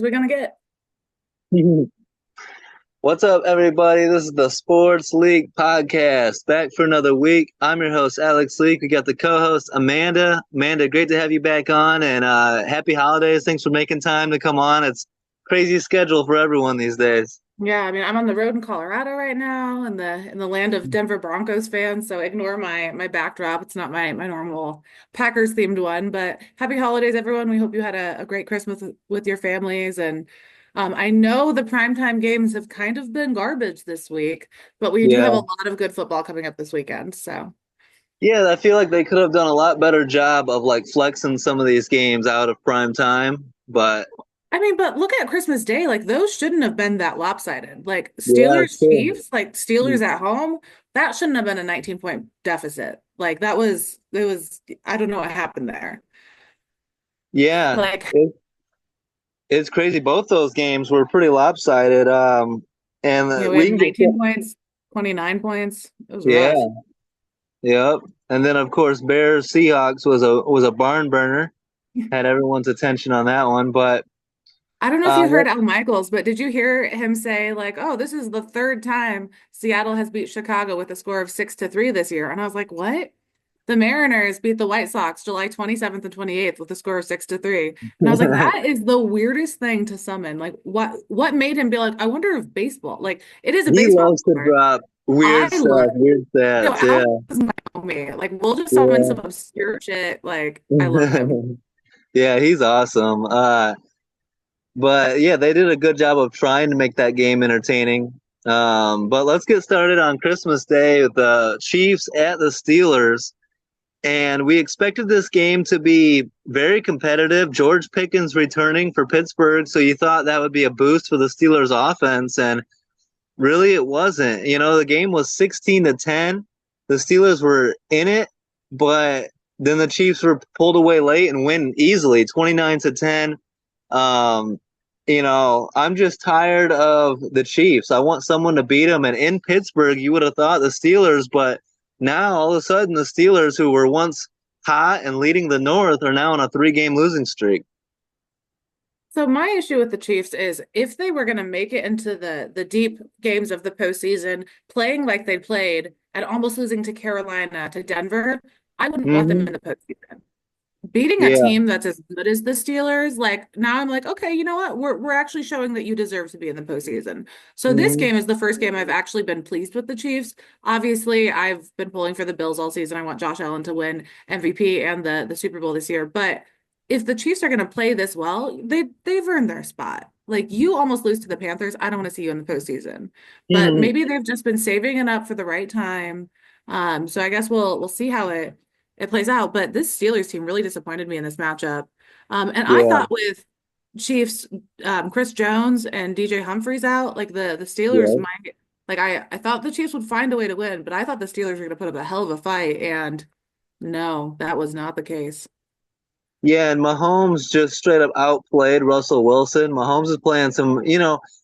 as we're gonna get. What's up, everybody? This is the Sports League podcast. Back for another week. I'm your host, Alex Leak. We got the co-host, Amanda. Amanda, great to have you back on, and happy holidays. Thanks for making time to come on. It's crazy schedule for everyone these days. Yeah, I mean, I'm on the road in Colorado right now, in the land of Denver Broncos fans. So ignore my backdrop. It's not my normal Packers themed one. But happy holidays, everyone. We hope you had a great Christmas with your families. And I know the primetime games have kind of been garbage this week, but we do have a Yeah. lot of good football coming up this weekend. So. Yeah, I feel like they could have done a lot better job of like flexing some of these games out of prime time. But I mean, but look at Christmas Day. Like those shouldn't have been that lopsided. Like yeah, Steelers sure. Chiefs, like Steelers at home, that shouldn't have been a 19-point deficit. Like that was it was I don't know what happened there. Yeah, Like it's crazy. Both those games were pretty lopsided. And we we had can get 19 points, 29 points. It was rough. yeah. Yep. And then of course Bears Seahawks was a barn burner. Had everyone's attention on that one. But I don't know if you what heard Al Michaels, but did you hear him say like, "Oh, this is the third time Seattle has beat Chicago with a score of 6-3 this year?" And I was like, "What?" The Mariners beat the White Sox July 27th and 28th with a score of 6-3. And I was like, that is the weirdest thing to summon. Like what made him be like, I wonder if baseball, like it is a he baseball loves to sport. drop I weird love, stuff, weird stats, Al yeah. is my homie. Like we'll just summon Yeah. some obscure shit. Like I love him. Yeah, he's awesome. But yeah, they did a good job of trying to make that game entertaining. But let's get started on Christmas Day with the Chiefs at the Steelers. And we expected this game to be very competitive. George Pickens returning for Pittsburgh, so you thought that would be a boost for the Steelers offense, and really it wasn't. You know, the game was 16-10. The Steelers were in it, but then the Chiefs were pulled away late and win easily, 29-10. Um, I'm just tired of the Chiefs. I want someone to beat them. And in Pittsburgh, you would have thought the Steelers, but now all of a sudden the Steelers, who were once hot and leading the North, are now on a 3-game losing streak. So my issue with the Chiefs is if they were going to make it into the deep games of the postseason, playing like they played and almost losing to Carolina, to Denver, I wouldn't want them Hmm. in the postseason. Beating a Yeah. team that's as good as the Steelers, like now I'm like, okay, you know what? We're actually showing that you deserve to be in the postseason. So this Hmm. game is the first game I've actually been pleased with the Chiefs. Obviously, I've been pulling for the Bills all season. I want Josh Allen to win MVP and the Super Bowl this year. But if the Chiefs are going to play this well, they've earned their spot. Like you almost lose to the Panthers. I don't want to see you in the postseason. But Hmm. maybe they've just been saving it up for the right time. So I guess we'll see how it plays out. But this Steelers team really disappointed me in this matchup. And I Yeah. thought with Chiefs, Chris Jones and DJ Humphries out, like the Steelers Yeah. might like I thought the Chiefs would find a way to win, but I thought the Steelers were going to put up a hell of a fight, and no, that was not the case. Yeah, and Mahomes just straight up outplayed Russell Wilson. Mahomes is playing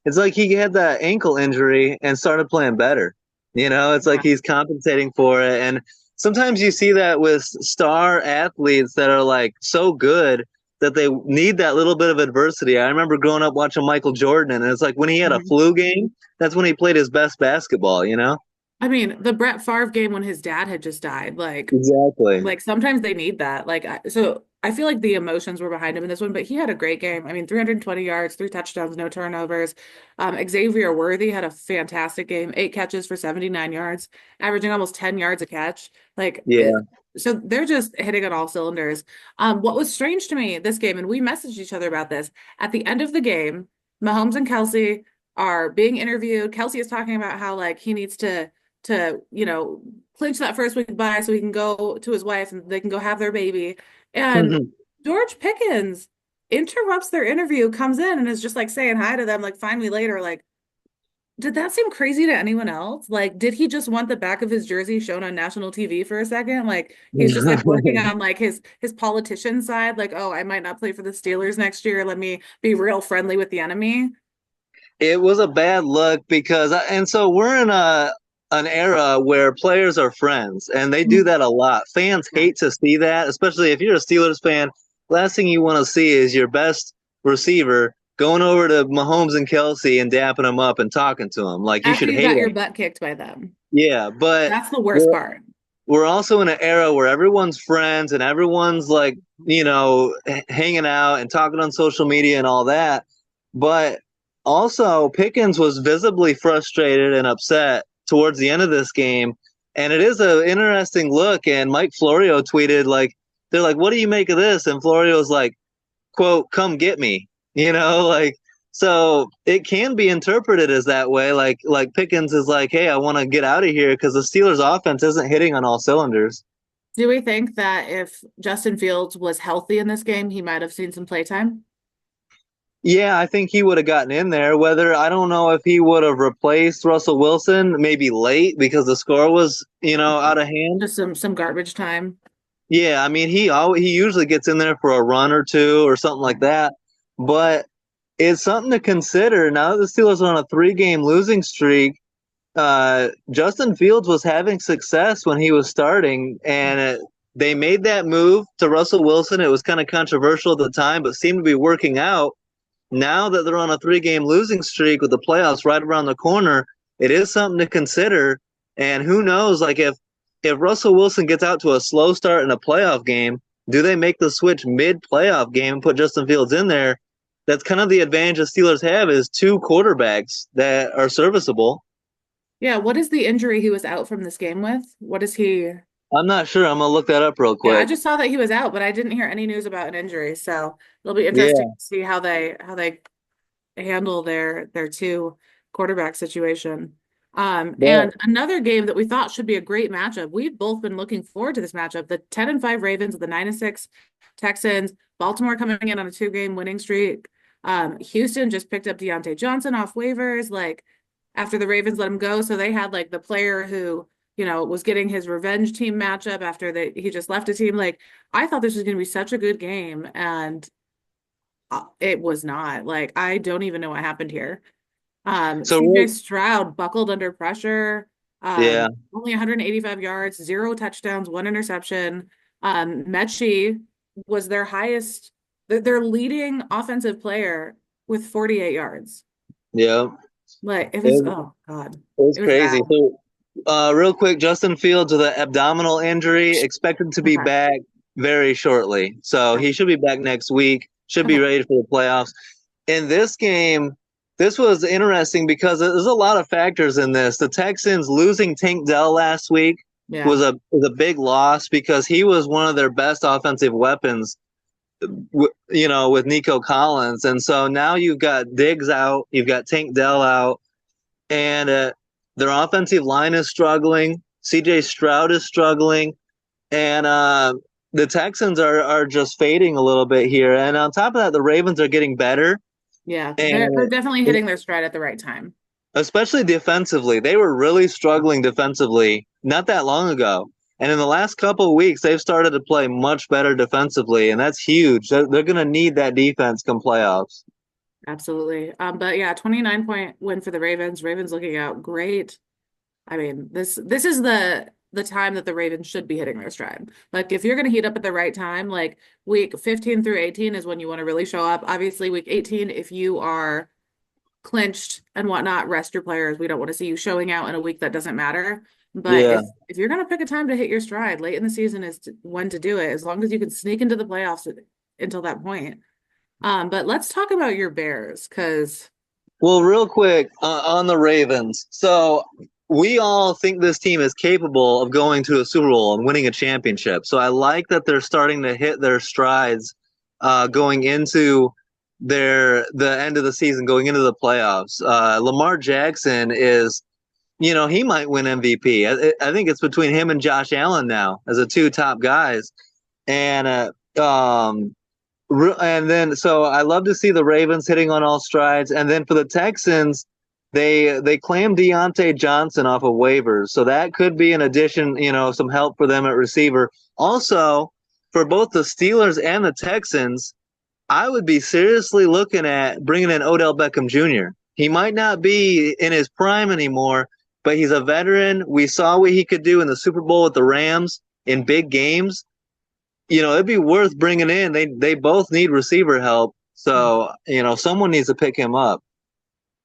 it's like he had that ankle injury and started playing better. It's like Yeah. he's compensating for it. And sometimes you see that with star athletes that are like so good that they need that little bit of adversity. I remember growing up watching Michael Jordan, and it's like when he had a Mhm. flu game, that's when he played his best basketball. I mean, the Brett Favre game when his dad had just died, like Exactly. Like sometimes they need that. So I feel like the emotions were behind him in this one, but he had a great game. I mean, 320 yards, three touchdowns, no turnovers. Xavier Worthy had a fantastic game, 8 catches for 79 yards, averaging almost 10 yards a catch. Yeah. So they're just hitting on all cylinders. What was strange to me this game, and we messaged each other about this at the end of the game, Mahomes and Kelsey are being interviewed. Kelsey is talking about how like he needs to clinch that first week bye so he can go to his wife and they can go have their baby. And George Pickens interrupts their interview, comes in and is just like saying hi to them, like, find me later. Like, did that seem crazy to anyone else? Like, did he just want the back of his jersey shown on national TV for a second? Like, he's just like working on like his politician side, like, oh, I might not play for the Steelers next year. Let me be real friendly with the enemy. It was a bad look because, and so we're in an era where players are friends, and they do that a lot. Fans Yeah. hate to see that, especially if you're a Steelers fan. Last thing you want to see is your best receiver going over to Mahomes and Kelsey and dapping them up and talking to them. Like, you After should you hate got your them. butt kicked by them. Yeah, but That's the worst we're, part. we're also in an era where everyone's friends and everyone's like, hanging out and talking on social media and all that. But also, Pickens was visibly frustrated and upset towards the end of this game. And it is an interesting look. And Mike Florio tweeted, like, they're like, what do you make of this? And Florio's like, quote, come get me, like, so it can be interpreted as that way. Like Pickens is like, hey, I want to get out of here because the Steelers offense isn't hitting on all cylinders. Do we think that if Justin Fields was healthy in this game, he might have seen some playtime? Yeah, I think he would have gotten in there. Whether I don't know if he would have replaced Russell Wilson, maybe late because the score was, out of hand. Just some garbage time. Yeah, I mean he usually gets in there for a run or two or something like that. But it's something to consider now that the Steelers are on a 3-game losing streak. Justin Fields was having success when he was starting, and they made that move to Russell Wilson. It was kind of controversial at the time, but seemed to be working out. Now that they're on a 3-game losing streak with the playoffs right around the corner, it is something to consider. And who knows, like if Russell Wilson gets out to a slow start in a playoff game, do they make the switch mid-playoff game and put Justin Fields in there? That's kind of the advantage the Steelers have is 2 quarterbacks that are serviceable. Yeah, what is the injury he was out from this game with? What is he? I'm not sure. I'm gonna look that up real Yeah, I quick. just saw that he was out, but I didn't hear any news about an injury. So it'll be interesting Yeah, to see how they handle their two quarterback situation. but And another game that we thought should be a great matchup. We've both been looking forward to this matchup. The 10-5 Ravens with the 9-6 Texans. Baltimore coming in on a 2-game winning streak. Houston just picked up Deontay Johnson off waivers, like after the Ravens let him go. So they had like the player who, was getting his revenge team matchup after he just left a team. Like I thought this was going to be such a good game, and it was not. Like I don't even know what happened here. so CJ Stroud buckled under pressure. yeah, Only 185 yards, 0 touchdowns, 1 interception. Mechie was their highest, their leading offensive player with 48 yards. yeah, Like it was, it, oh God, it was it was crazy. bad. So, real quick, Justin Fields with an abdominal injury, expected to be Okay. back very shortly. So he should be back next week. Should be Okay. ready for the playoffs. In this game, this was interesting because there's a lot of factors in this. The Texans losing Tank Dell last week Yeah. was a big loss because he was one of their best offensive weapons, with Nico Collins. And so now you've got Diggs out, you've got Tank Dell out, and their offensive line is struggling. CJ Stroud is struggling, and the Texans are just fading a little bit here. And on top of that, the Ravens are getting better, Yeah. They're and definitely hitting their stride at the right time. especially defensively. They were really struggling defensively not that long ago. And in the last couple of weeks, they've started to play much better defensively, and that's huge. They're going to need that defense come playoffs. Absolutely. But yeah, 29-point win for the Ravens. Ravens looking out great. I mean, this is the time that the Ravens should be hitting their stride. Like if you're going to heat up at the right time, like week 15 through 18 is when you want to really show up. Obviously, week 18, if you are clinched and whatnot, rest your players. We don't want to see you showing out in a week that doesn't matter. But Yeah. if you're going to pick a time to hit your stride, late in the season is when to do it, as long as you can sneak into the playoffs until that point. But let's talk about your Bears because Well, real quick on the Ravens. So we all think this team is capable of going to a Super Bowl and winning a championship. So I like that they're starting to hit their strides going into the end of the season, going into the playoffs. Lamar Jackson is, he might win MVP. I think it's between him and Josh Allen now as the 2 top guys. And and then so I love to see the Ravens hitting on all strides. And then for the Texans, they claimed Deontay Johnson off of waivers, so that could be an addition, some help for them at receiver. Also, for both the Steelers and the Texans, I would be seriously looking at bringing in Odell Beckham Jr. He might not be in his prime anymore, but he's a veteran. We saw what he could do in the Super Bowl with the Rams in big games. It'd be worth bringing in. They both need receiver help. So, someone needs to pick him up.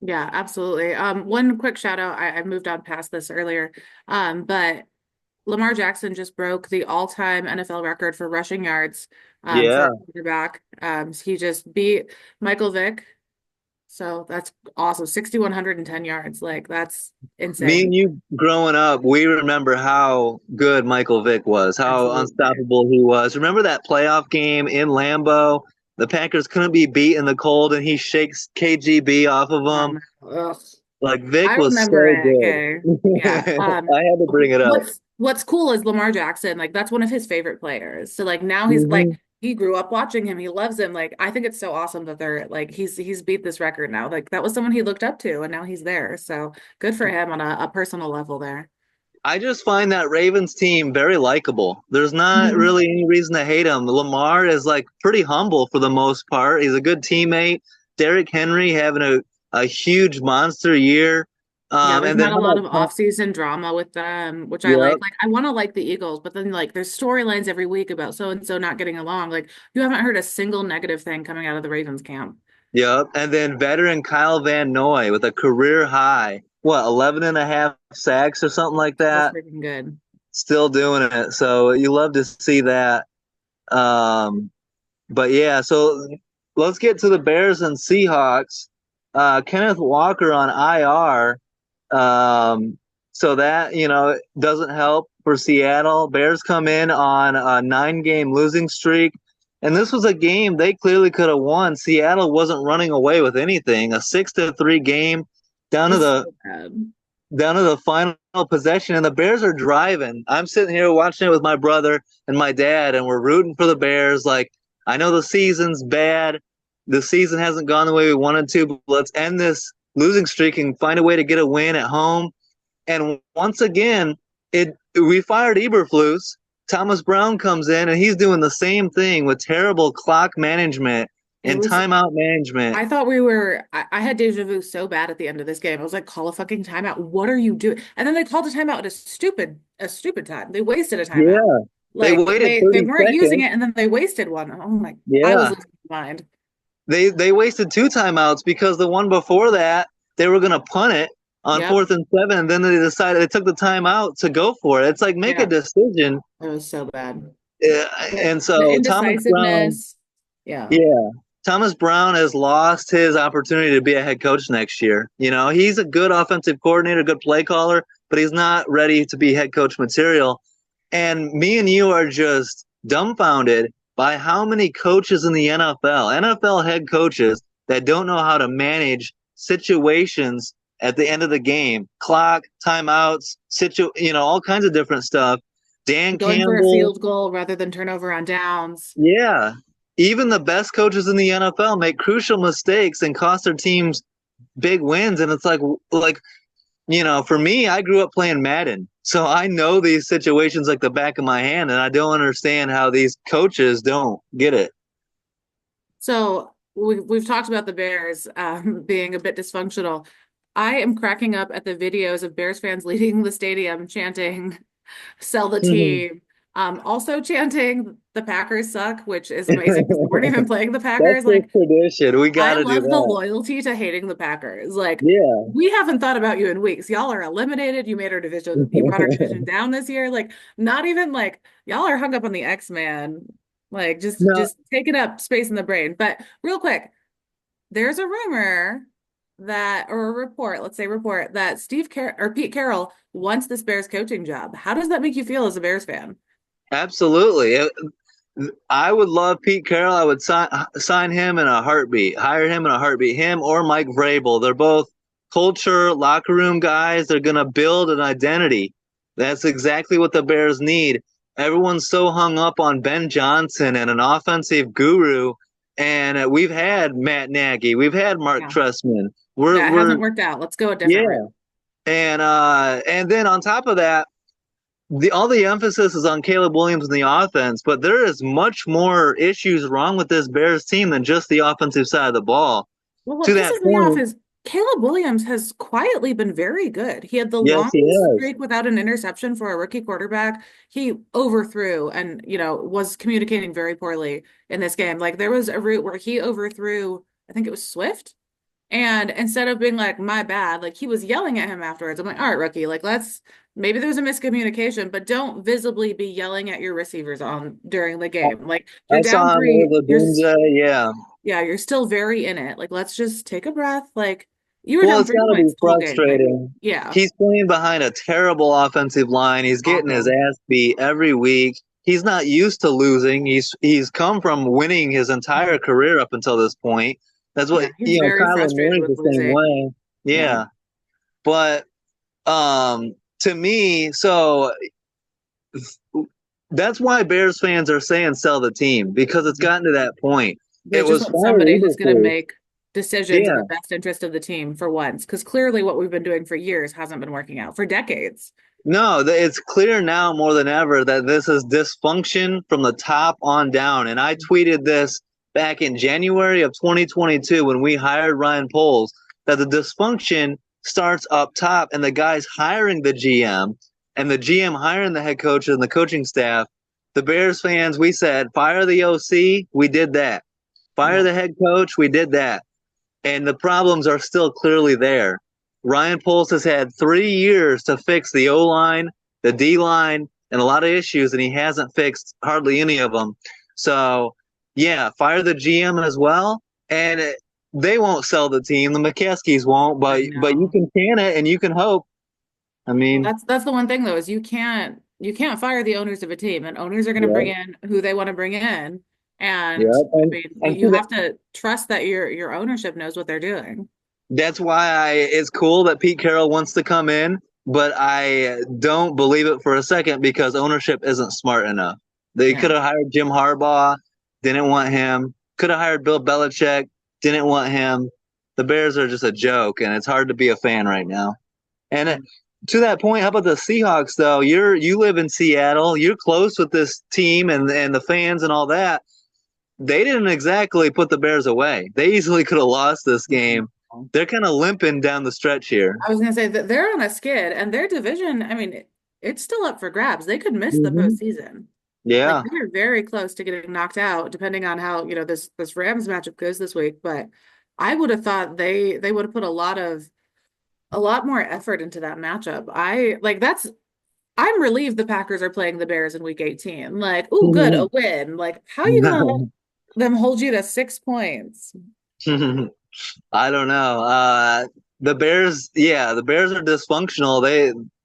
Yeah, absolutely. One quick shout out. I moved on past this earlier. But Lamar Jackson just broke the all-time NFL record for rushing yards for Yeah. a quarterback. He just beat Michael Vick. So that's awesome. 6,110 yards. Like that's Me insane. and you growing up, we remember how good Michael Vick was, how Absolutely. unstoppable he was. Remember that playoff game in Lambeau? The Packers couldn't be beat in the cold, and he shakes KGB off of them. Ugh. Like, Vic I was remember so it. good. Okay. Yeah. I had to bring it up. What's cool is Lamar Jackson, like that's one of his favorite players. So like now he's like Hmm. he grew up watching him. He loves him. Like I think it's so awesome that they're like he's beat this record now. Like that was someone he looked up to and now he's there. So good for him on a personal level there. I just find that Ravens team very likable. There's not Mhm. really any reason to hate him. Lamar is like pretty humble for the most part. He's a good teammate. Derrick Henry having a huge monster year. Yeah, there's And then not a how lot about of off-season drama with them, which I like. Yep, Like I want to like the Eagles, but then like there's storylines every week about so and so not getting along. Like you haven't heard a single negative thing coming out of the Ravens camp. yep. And then veteran Kyle Van Noy with a career high, 11 and a half sacks or something like So that. freaking good. Still doing it. So you love to see that. Um, but yeah, so let's get to the Bears and Seahawks. Kenneth Walker on IR. So that, doesn't help for Seattle. Bears come in on a 9-game losing streak. And this was a game they clearly could have won. Seattle wasn't running away with anything. A 6-3 game down It to was the so bad. down to the final possession, and the Bears are driving. I'm sitting here watching it with my brother and my dad, and we're rooting for the Bears. Like, I know the season's bad. The season hasn't gone the way we wanted to, but let's end this losing streak and find a way to get a win at home. And once again, it we fired Eberflus. Thomas Brown comes in, and he's doing the same thing with terrible clock management It and was timeout management. I thought we were I had deja vu so bad at the end of this game. I was like, call a fucking timeout. What are you doing? And then they called a timeout at a stupid time. They wasted a timeout. Yeah, they Like waited they 30 weren't using seconds. it and then they wasted one. Oh my, I was Yeah, losing my mind. they wasted two timeouts because the one before that they were going to punt it on Yep. 4th and 7, and then they decided they took the timeout to go for it. It's like make a Yeah. decision. It was so bad. And The so Thomas Brown, indecisiveness. Yeah. yeah, Thomas Brown has lost his opportunity to be a head coach next year. He's a good offensive coordinator, good play caller, but he's not ready to be head coach material. And me and you are just dumbfounded by how many coaches in the NFL head coaches that don't know how to manage situations at the end of the game, clock, timeouts, all kinds of different stuff. Dan Going for a Campbell, field goal rather than turnover on downs. yeah. Even the best coaches in the NFL make crucial mistakes and cost their teams big wins. And it's like, for me, I grew up playing Madden. So I know these situations like the back of my hand, and I don't understand how these coaches don't get it. So we've talked about the Bears being a bit dysfunctional. I am cracking up at the videos of Bears fans leaving the stadium chanting "Sell the That's team." Also chanting "The Packers suck," which is amazing because they weren't even playing the Packers. just Like tradition. We got I to do love the that. loyalty to hating the Packers. Like Yeah. we haven't thought about you in weeks. Y'all are eliminated. You made our division. You brought our division down this year. Like not even like y'all are hung up on the X-Man. Like No, just taking up space in the brain. But real quick, there's a rumor that or a report, let's say report that Pete Carroll wants this Bears coaching job. How does that make you feel as a Bears fan? absolutely. I would love Pete Carroll. I would sign him in a heartbeat, hire him in a heartbeat. Him or Mike Vrabel. They're both culture, locker room guys. They're going to build an identity. That's exactly what the Bears need. Everyone's so hung up on Ben Johnson and an offensive guru. And we've had Matt Nagy. We've had Mark Yeah. Trestman. Yeah, it We're hasn't worked out. Let's go a different yeah. route. And then on top of that, all the emphasis is on Caleb Williams and the offense, but there is much more issues wrong with this Bears team than just the offensive side of the ball. Well, what To that pisses me off point, is Caleb Williams has quietly been very good. He had the Yes, he longest is. streak without an interception for a rookie quarterback. He overthrew and, was communicating very poorly in this game. Like there was a route where he overthrew, I think it was Swift. And instead of being like, my bad, like he was yelling at him afterwards. I'm like, all right, rookie, like maybe there's a miscommunication, but don't visibly be yelling at your receivers on during the game. Like you're I down saw him three, with Adunja. Yeah. yeah, you're still very in it. Like, let's just take a breath. Like, you were Well, down it's three got to be points the whole game. Like, frustrating. yeah, He's playing behind a terrible offensive line. He's getting his awful. ass beat every week. He's not used to losing. He's come from winning his entire career up until this point. That's what Yeah, he's very Kyler frustrated Murray's with the same losing. way. Yeah. Yeah, but to me, so that's why Bears fans are saying sell the team because it's gotten to that point. They It just was want fire somebody who's going to Eberflus. make decisions in Yeah, the best interest of the team for once. Because clearly, what we've been doing for years hasn't been working out for decades. no, it's clear now more than ever that this is dysfunction from the top on down. And I tweeted this back in January of 2022 when we hired Ryan Poles that the dysfunction starts up top and the guys hiring the GM and the GM hiring the head coach and the coaching staff. The Bears fans, we said, fire the OC. We did that. Fire Yeah. the head coach. We did that. And the problems are still clearly there. Ryan Poles has had 3 years to fix the O line, the D line, and a lot of issues, and he hasn't fixed hardly any of them. So, yeah, fire the GM as well, and they won't sell the team. The McCaskies won't, I but you know. can can it and you can hope. I Well, mean, that's the one thing though, is you can't fire the owners of a team, and owners are going to bring yeah, in who they want to bring in. And yeah, I mean, and you have to trust that your ownership knows what they're doing. that's why it's cool that Pete Carroll wants to come in, but I don't believe it for a second because ownership isn't smart enough. They Yeah. could have hired Jim Harbaugh, didn't want him. Could have hired Bill Belichick, didn't want him. The Bears are just a joke, and it's hard to be a fan right now. And to that point, how about the Seahawks? Though you live in Seattle, you're close with this team and the fans and all that. They didn't exactly put the Bears away. They easily could have lost this game. They're kind of limping down the stretch here. I was gonna say that they're on a skid, and their division, I mean, it's still up for grabs. They could miss the Hmm. postseason. Like Yeah. they're very close to getting knocked out, depending on how, this Rams matchup goes this week. But I would have thought they would have put a lot more effort into that matchup. I'm relieved the Packers are playing the Bears in week 18. Like, oh, good, a win. Like, how are you gonna let them hold you to 6 points? I don't know. The Bears, yeah, the Bears are dysfunctional.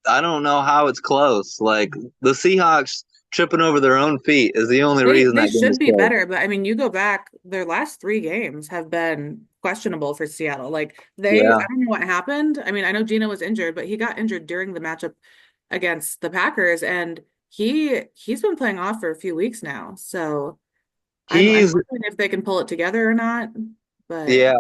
I don't know how it's close. Like the Seahawks tripping over their own feet is the only They reason they that game should is be close. better, but I mean, you go back, their last three games have been questionable for Seattle. Like I Yeah, don't know what happened. I mean, I know Gino was injured, but he got injured during the matchup against the Packers, and he's been playing off for a few weeks now. So I'm he's wondering if they can pull it together or not. But yeah,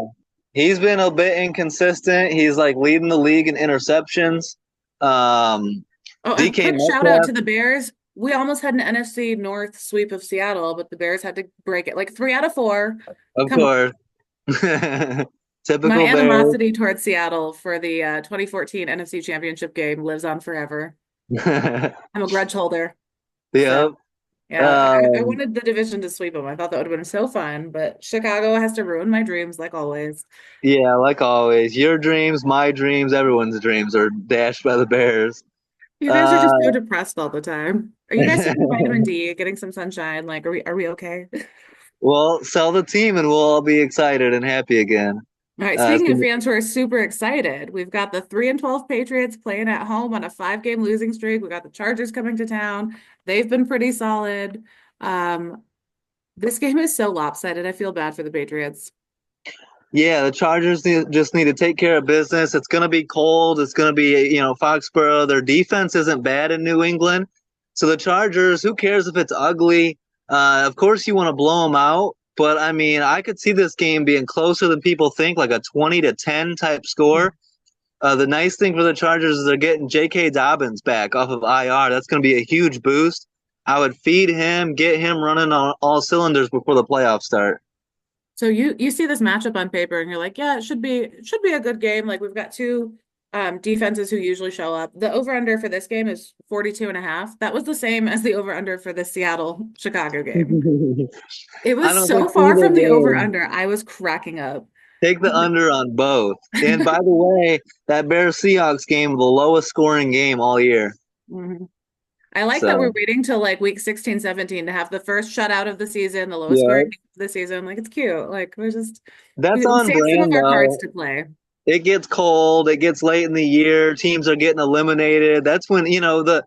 he's been a bit inconsistent. He's like leading the league in interceptions. Um, oh, a DK quick shout out Metcalf, to the Bears. We almost had an NFC North sweep of Seattle, but the Bears had to break it like 3 out of 4. of Come on. course. My Typical Bears. animosity towards Seattle for the 2014 NFC Championship game lives on forever. I'm a grudge holder. So, Yep. yeah, I Um, wanted the division to sweep them. I thought that would have been so fun, but Chicago has to ruin my dreams like always. yeah, like always, your dreams, my dreams, everyone's dreams are dashed by the Bears. You guys are Uh, just so depressed all the time. Are you guys taking vitamin D, getting some sunshine? Like, are we okay? well, sell the team and we'll all be excited and happy again. All right, It's speaking of gonna fans who are super excited, we've got the 3-12 Patriots playing at home on a 5-game losing streak. We got the Chargers coming to town. They've been pretty solid. Um, this game is so lopsided. I feel bad for the Patriots. yeah, the Chargers just need to take care of business. It's going to be cold. It's going to be, Foxborough. Their defense isn't bad in New England. So the Chargers, who cares if it's ugly? Of course, you want to blow them out. But I mean, I could see this game being closer than people think, like a 20-10 type score. The nice thing for the Chargers is they're getting J.K. Dobbins back off of IR. That's going to be a huge boost. I would feed him, get him running on all cylinders before the playoffs start. So you see this matchup on paper and you're like, yeah, it should be a good game. Like we've got two defenses who usually show up. The over-under for this game is 42 and a half. That was the same as the over-under for the Seattle Chicago game. It I was don't so think far either from the game. over-under. I was cracking up. Take the under on both. And by the way, that Bears Seahawks game, the lowest scoring game all year. Mhm. I like that we're So waiting till like week 16, 17 to have the first shutout of the season, the lowest yeah, scoring game of the season. Like it's cute. Like we're just that's we on save some of brand our cards though. to play. It gets cold. It gets late in the year. Teams are getting eliminated. That's when the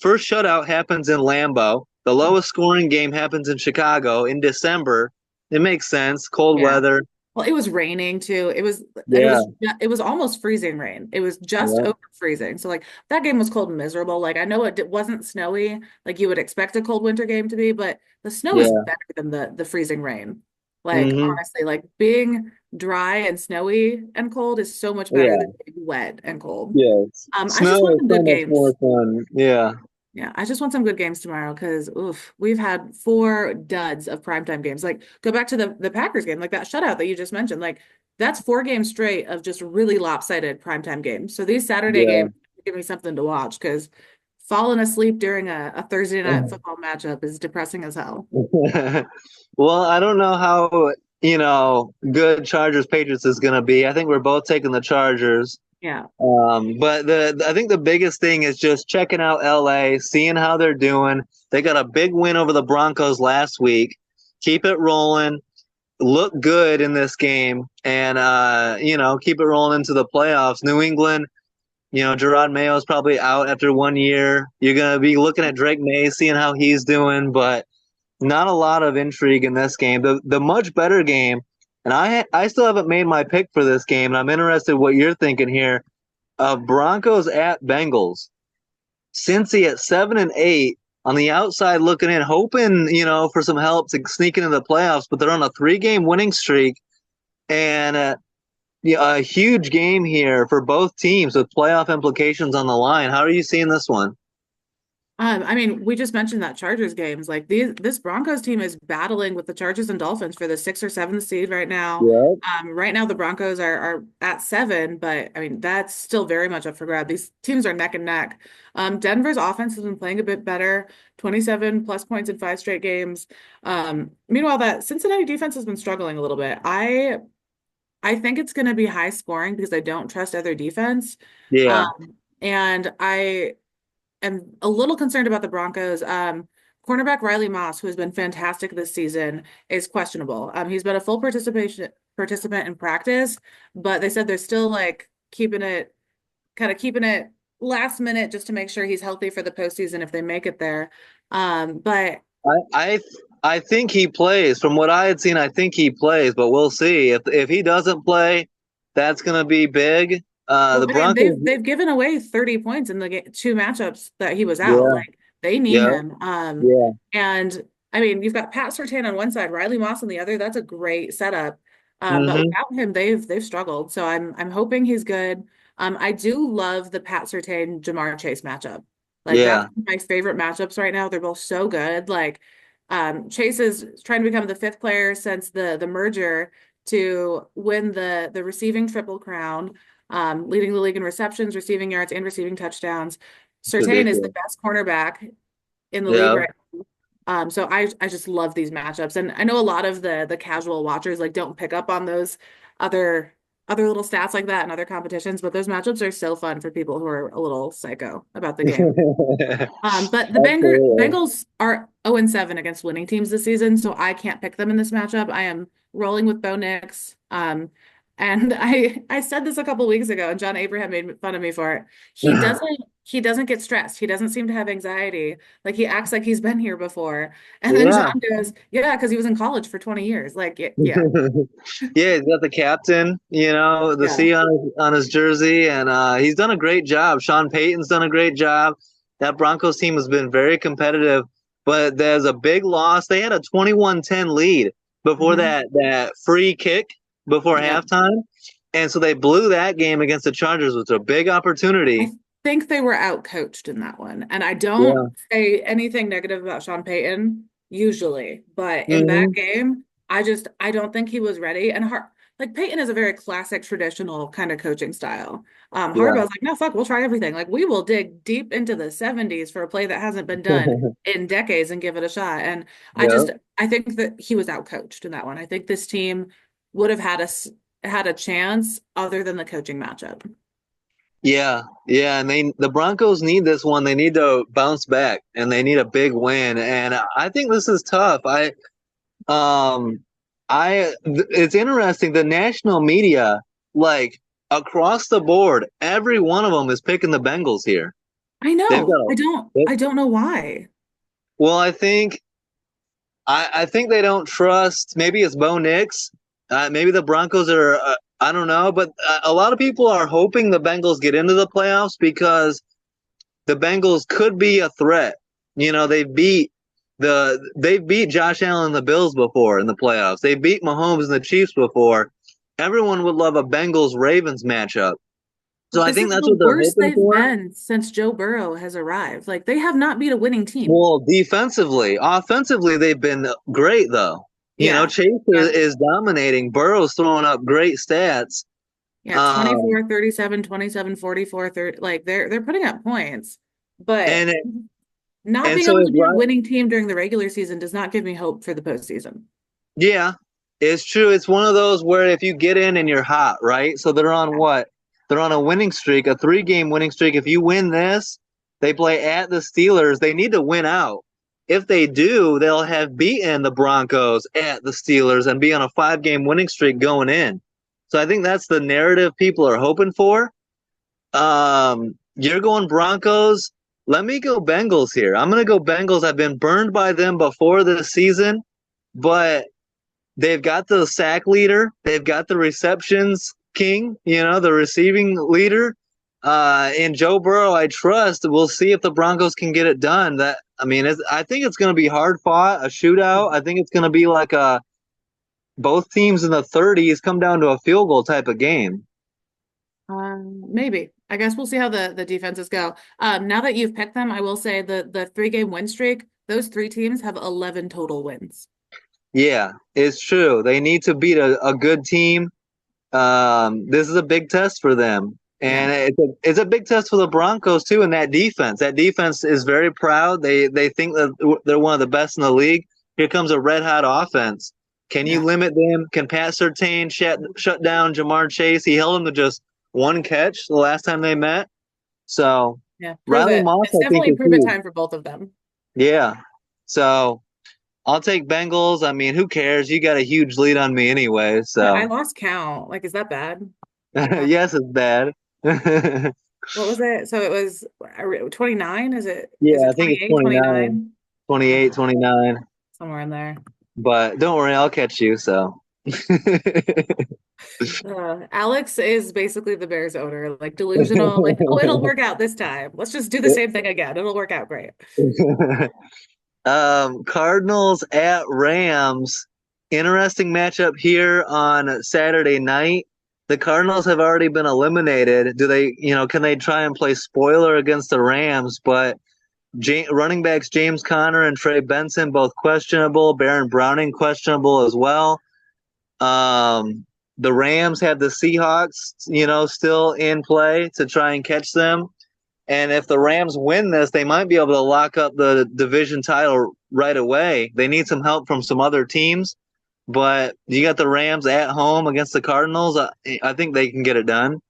first shutout happens in Lambeau. The lowest scoring game happens in Chicago in December. It makes sense. Cold Yeah. weather. Well, it was raining too. It was and Yeah. it was almost freezing rain. It was just Yeah. over freezing. So like that game was cold and miserable. Like I know wasn't snowy like you would expect a cold winter game to be, but the snow is Yeah. better than the freezing rain. Like Hmm. honestly, like being dry and snowy and cold is so much better than Yeah. being wet and cold. Yeah. I just Snow want is some so good much more games. fun. Yeah. Yeah, I just want some good games tomorrow because oof, we've had four duds of primetime games. Like go back to the Packers game, like that shutout that you just mentioned. Like that's four games straight of just really lopsided primetime games. So these Saturday Yeah. games give me something to watch because falling asleep during a Thursday night football matchup is depressing as hell. Well, I don't know how, good Chargers Patriots is going to be. I think we're both taking the Chargers. Yeah. But I think the biggest thing is just checking out LA, seeing how they're doing. They got a big win over the Broncos last week. Keep it rolling. Look good in this game, and keep it rolling into the playoffs. New England, Gerard Mayo's probably out after 1 year. You're gonna be looking at Drake May, seeing how he's doing, but not a lot of intrigue in this game. The much better game, and I still haven't made my pick for this game, and I'm interested what you're thinking here. Broncos at Bengals. Cincy at 7-8 on the outside looking in, hoping for some help to sneak into the playoffs, but they're on a 3-game winning streak, and yeah, a huge game here for both teams with playoff implications on the line. How are you seeing this one? I mean, we just mentioned that Chargers games. Like this Broncos team is battling with the Chargers and Dolphins for the sixth or seventh seed right now. Yeah. Right now the Broncos are at seven, but I mean that's still very much up for grab. These teams are neck and neck. Denver's offense has been playing a bit better, 27 plus points in five straight games. Meanwhile, that Cincinnati defense has been struggling a little bit. I think it's going to be high scoring because I don't trust other defense. Yeah. And I am a little concerned about the Broncos. Cornerback Riley Moss, who has been fantastic this season, is questionable. He's been a full participant in practice, but they said they're still like keeping it last minute just to make sure he's healthy for the postseason if they make it there. But I I I think he plays. From what I had seen, I think he plays, but we'll see. If he doesn't play, that's gonna be big. well, The I mean, Broncos. they've given away 30 points in the two matchups that he was out. Yeah. Like they need Yeah. him. Yeah. And I mean, you've got Pat Surtain on one side, Riley Moss on the other. That's a great setup. But Hmm. without him, they've struggled. So I'm hoping he's good. I do love the Pat Surtain Jamar Chase matchup. Like that's Yeah. my favorite matchups right now. They're both so good. Like Chase is trying to become the fifth player since the merger to win the receiving triple crown, leading the league in receptions, receiving yards, and receiving touchdowns. It's Surtain is the ridiculous. best cornerback in the league Yeah. right now. So I just love these matchups, and I know a lot of the casual watchers like don't pick up on those other little stats like that in other competitions, but those matchups are so fun for people who are a little psycho about the game. But the Absolutely. Bengals are 0-7 against winning teams this season, so I can't pick them in this matchup. I am rolling with Bo Nix. And I said this a couple weeks ago, and John Abraham made fun of me for it. He doesn't get stressed. He doesn't seem to have anxiety. Like he acts like he's been here before. And then Yeah. John goes, "Yeah, because he was in college for 20 years." Like, yeah, Yeah, he's got the captain, the yeah. C on his jersey, and he's done a great job. Sean Payton's done a great job. That Broncos team has been very competitive, but there's a big loss. They had a 21-10 lead before Hmm. that free kick before Yeah. halftime, and so they blew that game against the Chargers, which was a big I opportunity. think they were outcoached in that one. And I don't Yeah. say anything negative about Sean Payton usually, but in that Hmm. game, I don't think he was ready. And like Peyton is a very classic, traditional kind of coaching style. Yeah. Harbaugh's like, no, fuck, we'll try everything. Like we will dig deep into the 70s for a play that hasn't been done in decades and give it a shot. And Yeah. I think that he was outcoached in that one. I think this team would have had a chance other than the coaching matchup. Yeah, yeah, and the Broncos need this one. They need to bounce back, and they need a big win. And I think this is tough. Um, it's interesting. The national media, like across the board, every one of them is picking the Bengals here. I They've got know. a, I don't know why. well, I think they don't trust. Maybe it's Bo Nix. Maybe the Broncos are. I don't know, but a lot of people are hoping the Bengals get into the playoffs because the Bengals could be a threat. You know, they beat Josh Allen and the Bills before in the playoffs. They beat Mahomes and the Chiefs before. Everyone would love a Bengals Ravens matchup. So I This think is that's the what they're worst hoping they've for. been since Joe Burrow has arrived. Like they have not beat a winning team. Well, defensively, offensively, they've been great though. You know, Yeah. Chase Yeah. is dominating. Burrow's throwing up great stats. Yeah, Um, 24, 37, 27, 44, 30. Like they're putting up points, but and not and being so able it's to be a right. winning team during the regular season does not give me hope for the postseason. Yeah, it's true. It's one of those where if you get in and you're hot, right? So they're on what? They're on a winning streak, a 3-game winning streak. If you win this, they play at the Steelers. They need to win out. If they do, they'll have beaten the Broncos at the Steelers and be on a 5-game winning streak going in. So I think that's the narrative people are hoping for. You're going Broncos. Let me go Bengals here. I'm going to go Bengals. I've been burned by them before this season, but they've got the sack leader. They've got the receptions king, you know, the receiving leader. And Joe Burrow, I trust. We'll see if the Broncos can get it done. I think it's going to be hard fought, a shootout. I think it's going to be like a both teams in the 30s come down to a field goal type of game. Maybe. I guess we'll see how the defenses go. Now that you've picked them, I will say the 3 game win streak, those three teams have 11 total wins. Yeah, it's true. They need to beat a good team. This is a big test for them. Yeah. And it's a big test for the Broncos too in that defense. That defense is very proud. They think that they're one of the best in the league. Here comes a red hot offense. Can you Yeah. limit them? Can Pat Surtain shut down Jamar Chase? He held him to just one catch the last time they met. So Yeah. Prove Riley it. Moss, It's I think, definitely is prove it huge. time for both of them. Yeah. So I'll take Bengals. I mean, who cares? You got a huge lead on me anyway. I So lost count. Like, is that bad? yes, it's bad. What was it? So it was 29? Is Yeah, it I think it's 28, 29, 29? 28, 29. Somewhere in there. But don't worry, I'll catch you. So, Alex is basically the Bears owner, like delusional, like, oh, it'll work out this time. Let's just do the same thing again. It'll work out great. Cardinals at Rams. Interesting matchup here on Saturday night. The Cardinals have already been eliminated. Can they try and play spoiler against the Rams? But running backs James Conner and Trey Benson both questionable. Baron Browning questionable as well. The Rams have the Seahawks, still in play to try and catch them. And if the Rams win this, they might be able to lock up the division title right away. They need some help from some other teams, but you got the Rams at home against the Cardinals. I think they can get it done.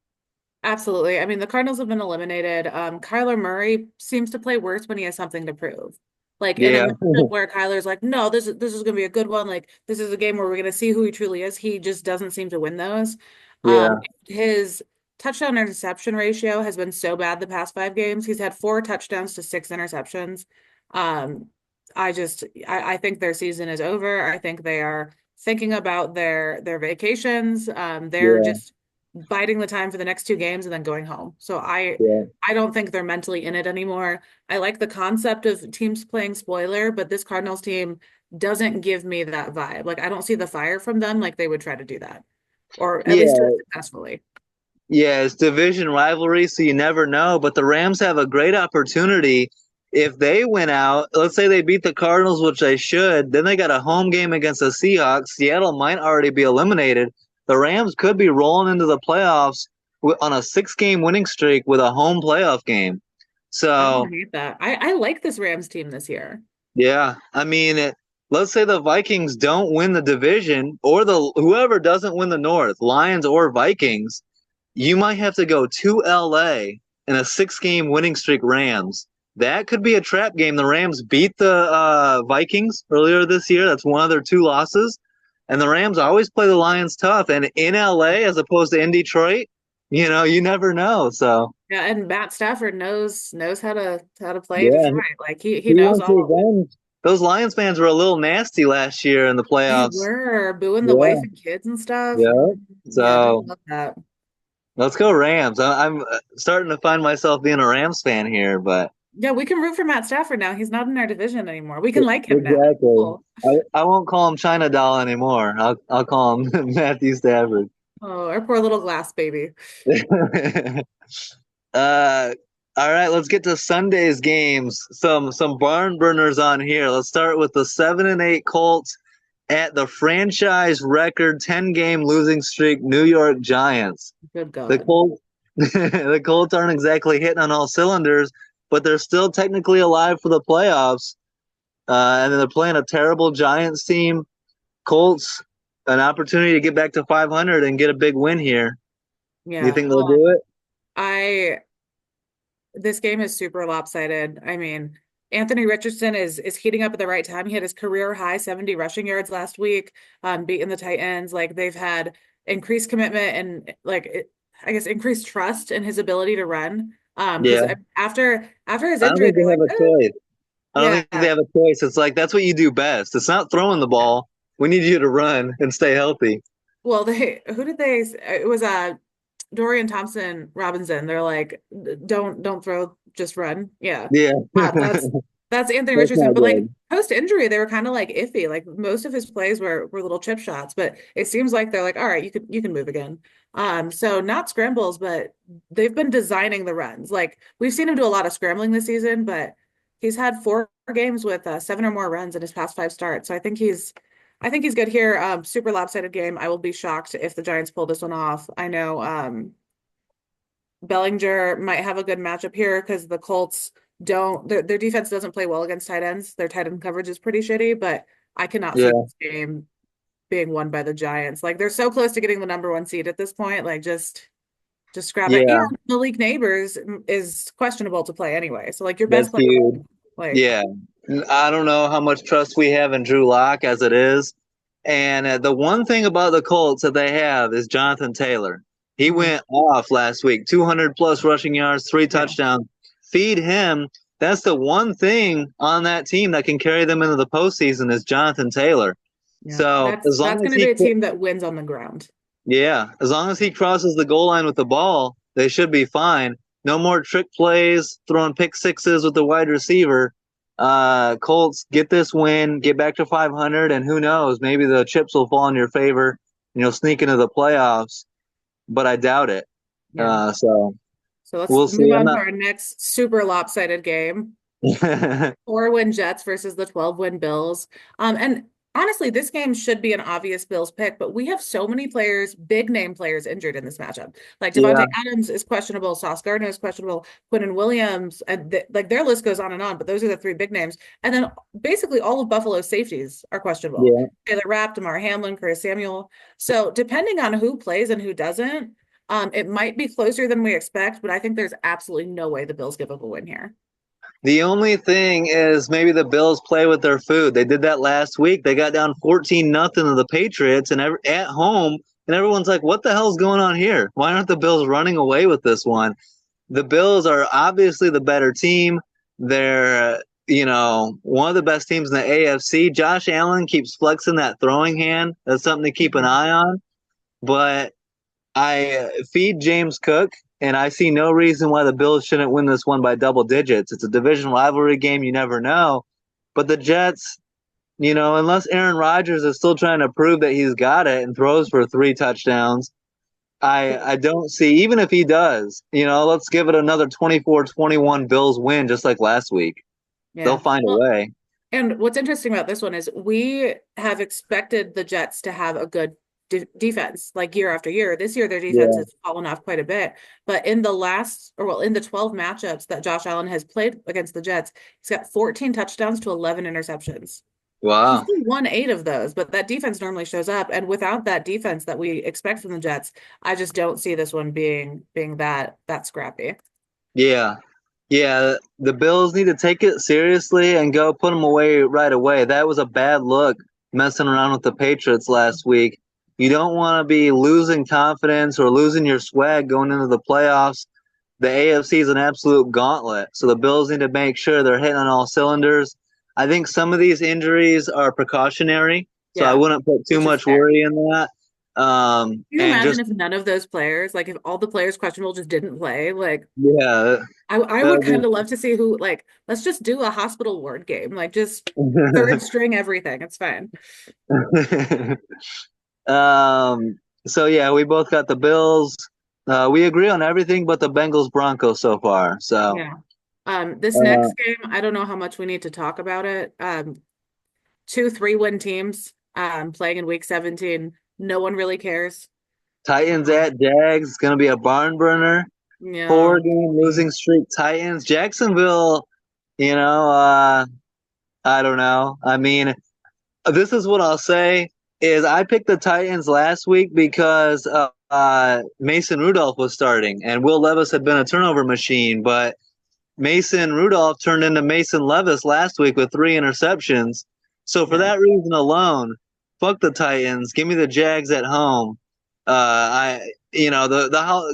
Absolutely. I mean, the Cardinals have been eliminated. Kyler Murray seems to play worse when he has something to prove. Like in a Yeah, matchup where Kyler's like, no, this is going to be a good one. Like this is a game where we're going to see who he truly is. He just doesn't seem to win those. yeah, His touchdown interception ratio has been so bad the past 5 games. He's had 4 touchdowns to 6 interceptions. Um, I think their season is over. I think they are thinking about their vacations. They're yeah, just biding the time for the next 2 games and then going home. So yeah. I don't think they're mentally in it anymore. I like the concept of teams playing spoiler, but this Cardinals team doesn't give me that vibe. Like I don't see the fire from them like they would try to do that, or at least do Yeah, it successfully. yeah, it's division rivalry, so you never know. But the Rams have a great opportunity. If they win out, let's say they beat the Cardinals, which they should, then they got a home game against the Seahawks. Seattle might already be eliminated. The Rams could be rolling into the playoffs on a 6-game winning streak with a home playoff game. I don't So, hate that. I like this Rams team this year. yeah, I mean, let's say the Vikings don't win the division, or the whoever doesn't win the North, Lions or Vikings, you might have to go to LA in a 6-game winning streak Rams. That could be a trap game. The Rams beat the Vikings earlier this year. That's one of their 2 losses. And the Rams always play the Lions tough. And in LA as opposed to in Detroit, you never know. So Yeah, and Matt Stafford knows how to play yeah, Detroit. Like he he knows wants all. revenge. Those Lions fans were a little nasty last year in the They playoffs. were booing the Yeah, wife and kids and stuff. yeah. Yeah, didn't So love that. let's go Rams. I'm starting to find myself being a Rams fan here, but Yeah, we can root for Matt Stafford now. He's not in our division anymore. We can like him now. exactly. Cool. I won't call him China Doll anymore. I'll call him Matthew Stafford. Oh, our poor little glass baby. uh, all right, let's get to Sunday's games. Some barn burners on here. Let's start with the 7-8 Colts at the franchise record 10-game losing streak New York Giants. Good The God. Colts the Colts aren't exactly hitting on all cylinders, but they're still technically alive for the playoffs. And then they're playing a terrible Giants team. Colts, an opportunity to get back to 500 and get a big win here. You Yeah. think they'll do it? I this game is super lopsided. I mean, Anthony Richardson is heating up at the right time. He had his career high 70 rushing yards last week, beating the Titans. Like they've had increased commitment and I guess increased trust in his ability to run. Because Yeah. after his I don't injury, think they they're like, have a choice. I don't yeah. think they have a choice. It's like that's what you do best. It's not throwing the ball. We need you to run and stay healthy. Well, who did they? It was Dorian Thompson Robinson. They're like, don't throw, just run. Yeah. Yeah. That's Anthony That's Richardson. not But like good. post injury, they were kind of like iffy. Like most of his plays were little chip shots, but it seems like they're like, all right, you can move again. So not scrambles, but they've been designing the runs. Like we've seen him do a lot of scrambling this season, but he's had 4 games with 7 or more runs in his past 5 starts. So I think he's good here. Super lopsided game. I will be shocked if the Giants pull this one off. I know Bellinger might have a good matchup here because the Colts don't their defense doesn't play well against tight ends. Their tight end coverage is pretty shitty, but I cannot see Yeah. this game being won by the Giants. Like they're so close to getting the number 1 seed at this point. Like just scrap it. Yeah. And Malik Neighbors is questionable to play anyway. So like your best That's player, huge. like Yeah. I don't know how much trust we have in Drew Lock as it is. And the one thing about the Colts that they have is Jonathan Taylor. He mhm, went off last week, 200 plus rushing yards, 3 yeah, touchdowns. Feed him. That's the one thing on that team that can carry them into the postseason is Jonathan Taylor. yeah. So That's going to be a team that wins on the ground. as long as he crosses the goal line with the ball, they should be fine. No more trick plays, throwing pick sixes with the wide receiver. Colts get this win, get back to 500, and who knows, maybe the chips will fall in your favor. Sneak into the playoffs, but I doubt it. Yeah. So So let's we'll see. move I'm on to not. our next super lopsided game. 4-win Jets versus the 12-win Bills. And honestly, this game should be an obvious Bills pick, but we have so many players, big name players injured in this matchup. Like Yeah, Devontae Adams is questionable, Sauce Gardner is questionable, Quinnen Williams, and like their list goes on and on, but those are the 3 big names. And then basically all of Buffalo's safeties are questionable. yeah. Taylor Rapp, Damar Hamlin, Curtis Samuel. So depending on who plays and who doesn't, it might be closer than we expect, but I think there's absolutely no way the Bills give up a win here. The only thing is maybe the Bills play with their food. They did that last week. They got down 14-0 to the Patriots and at home, and everyone's like, "What the hell's going on here? Why aren't the Bills running away with this one?" The Bills are obviously the better team. They're, one of the best teams in the AFC. Josh Allen keeps flexing that throwing hand. That's something to keep an Mhm. eye on. But I feed James Cook, and I see no reason why the Bills shouldn't win this one by double digits. It's a division rivalry game. You never know. But the Jets, unless Aaron Rodgers is still trying to prove that he's got it and throws for 3 touchdowns, I don't see, even if he does, let's give it another 24-21 Bills win just like last week. They'll Yeah. find a Well, way. and what's interesting about this one is we have expected the Jets to have a good defense like year after year. This year, their defense Yeah. has fallen off quite a bit. But in the last, or well, in the 12 matchups that Josh Allen has played against the Jets, he's got 14 touchdowns to 11 interceptions. He's Wow. still won 8 of those, but that defense normally shows up. And without that defense that we expect from the Jets, I just don't see this one being that scrappy. Yeah. Yeah. The Bills need to take it seriously and go put them away right away. That was a bad look messing around with the Patriots last week. You don't want to be losing confidence or losing your swag going into the playoffs. The AFC is an absolute gauntlet. So the Bills need to make sure they're hitting on all cylinders. I think some of these injuries are precautionary, so I Yeah, wouldn't put too which is much fair. worry in that. Can you And imagine just if none of those players, like if all the players questionable just didn't play? Like yeah, I that would would be. kind of love to see who like let's just do a hospital ward game. Like just third string everything. It's fine. um. So yeah, we both got the Bills. We agree on everything but the Bengals Broncos so far. So Yeah. This uh, next game, I don't know how much we need to talk about it. Two 3-win teams playing in week 17. No one really cares. Titans Um, at Jags is gonna be a barn burner. yeah. 4 game losing streak. Titans. Jacksonville. You know. I don't know. I mean, this is what I'll say is I picked the Titans last week because Mason Rudolph was starting and Will Levis had been a turnover machine, but Mason Rudolph turned into Mason Levis last week with 3 interceptions. So for Yeah. that reason alone, fuck the Titans. Give me the Jags at home. The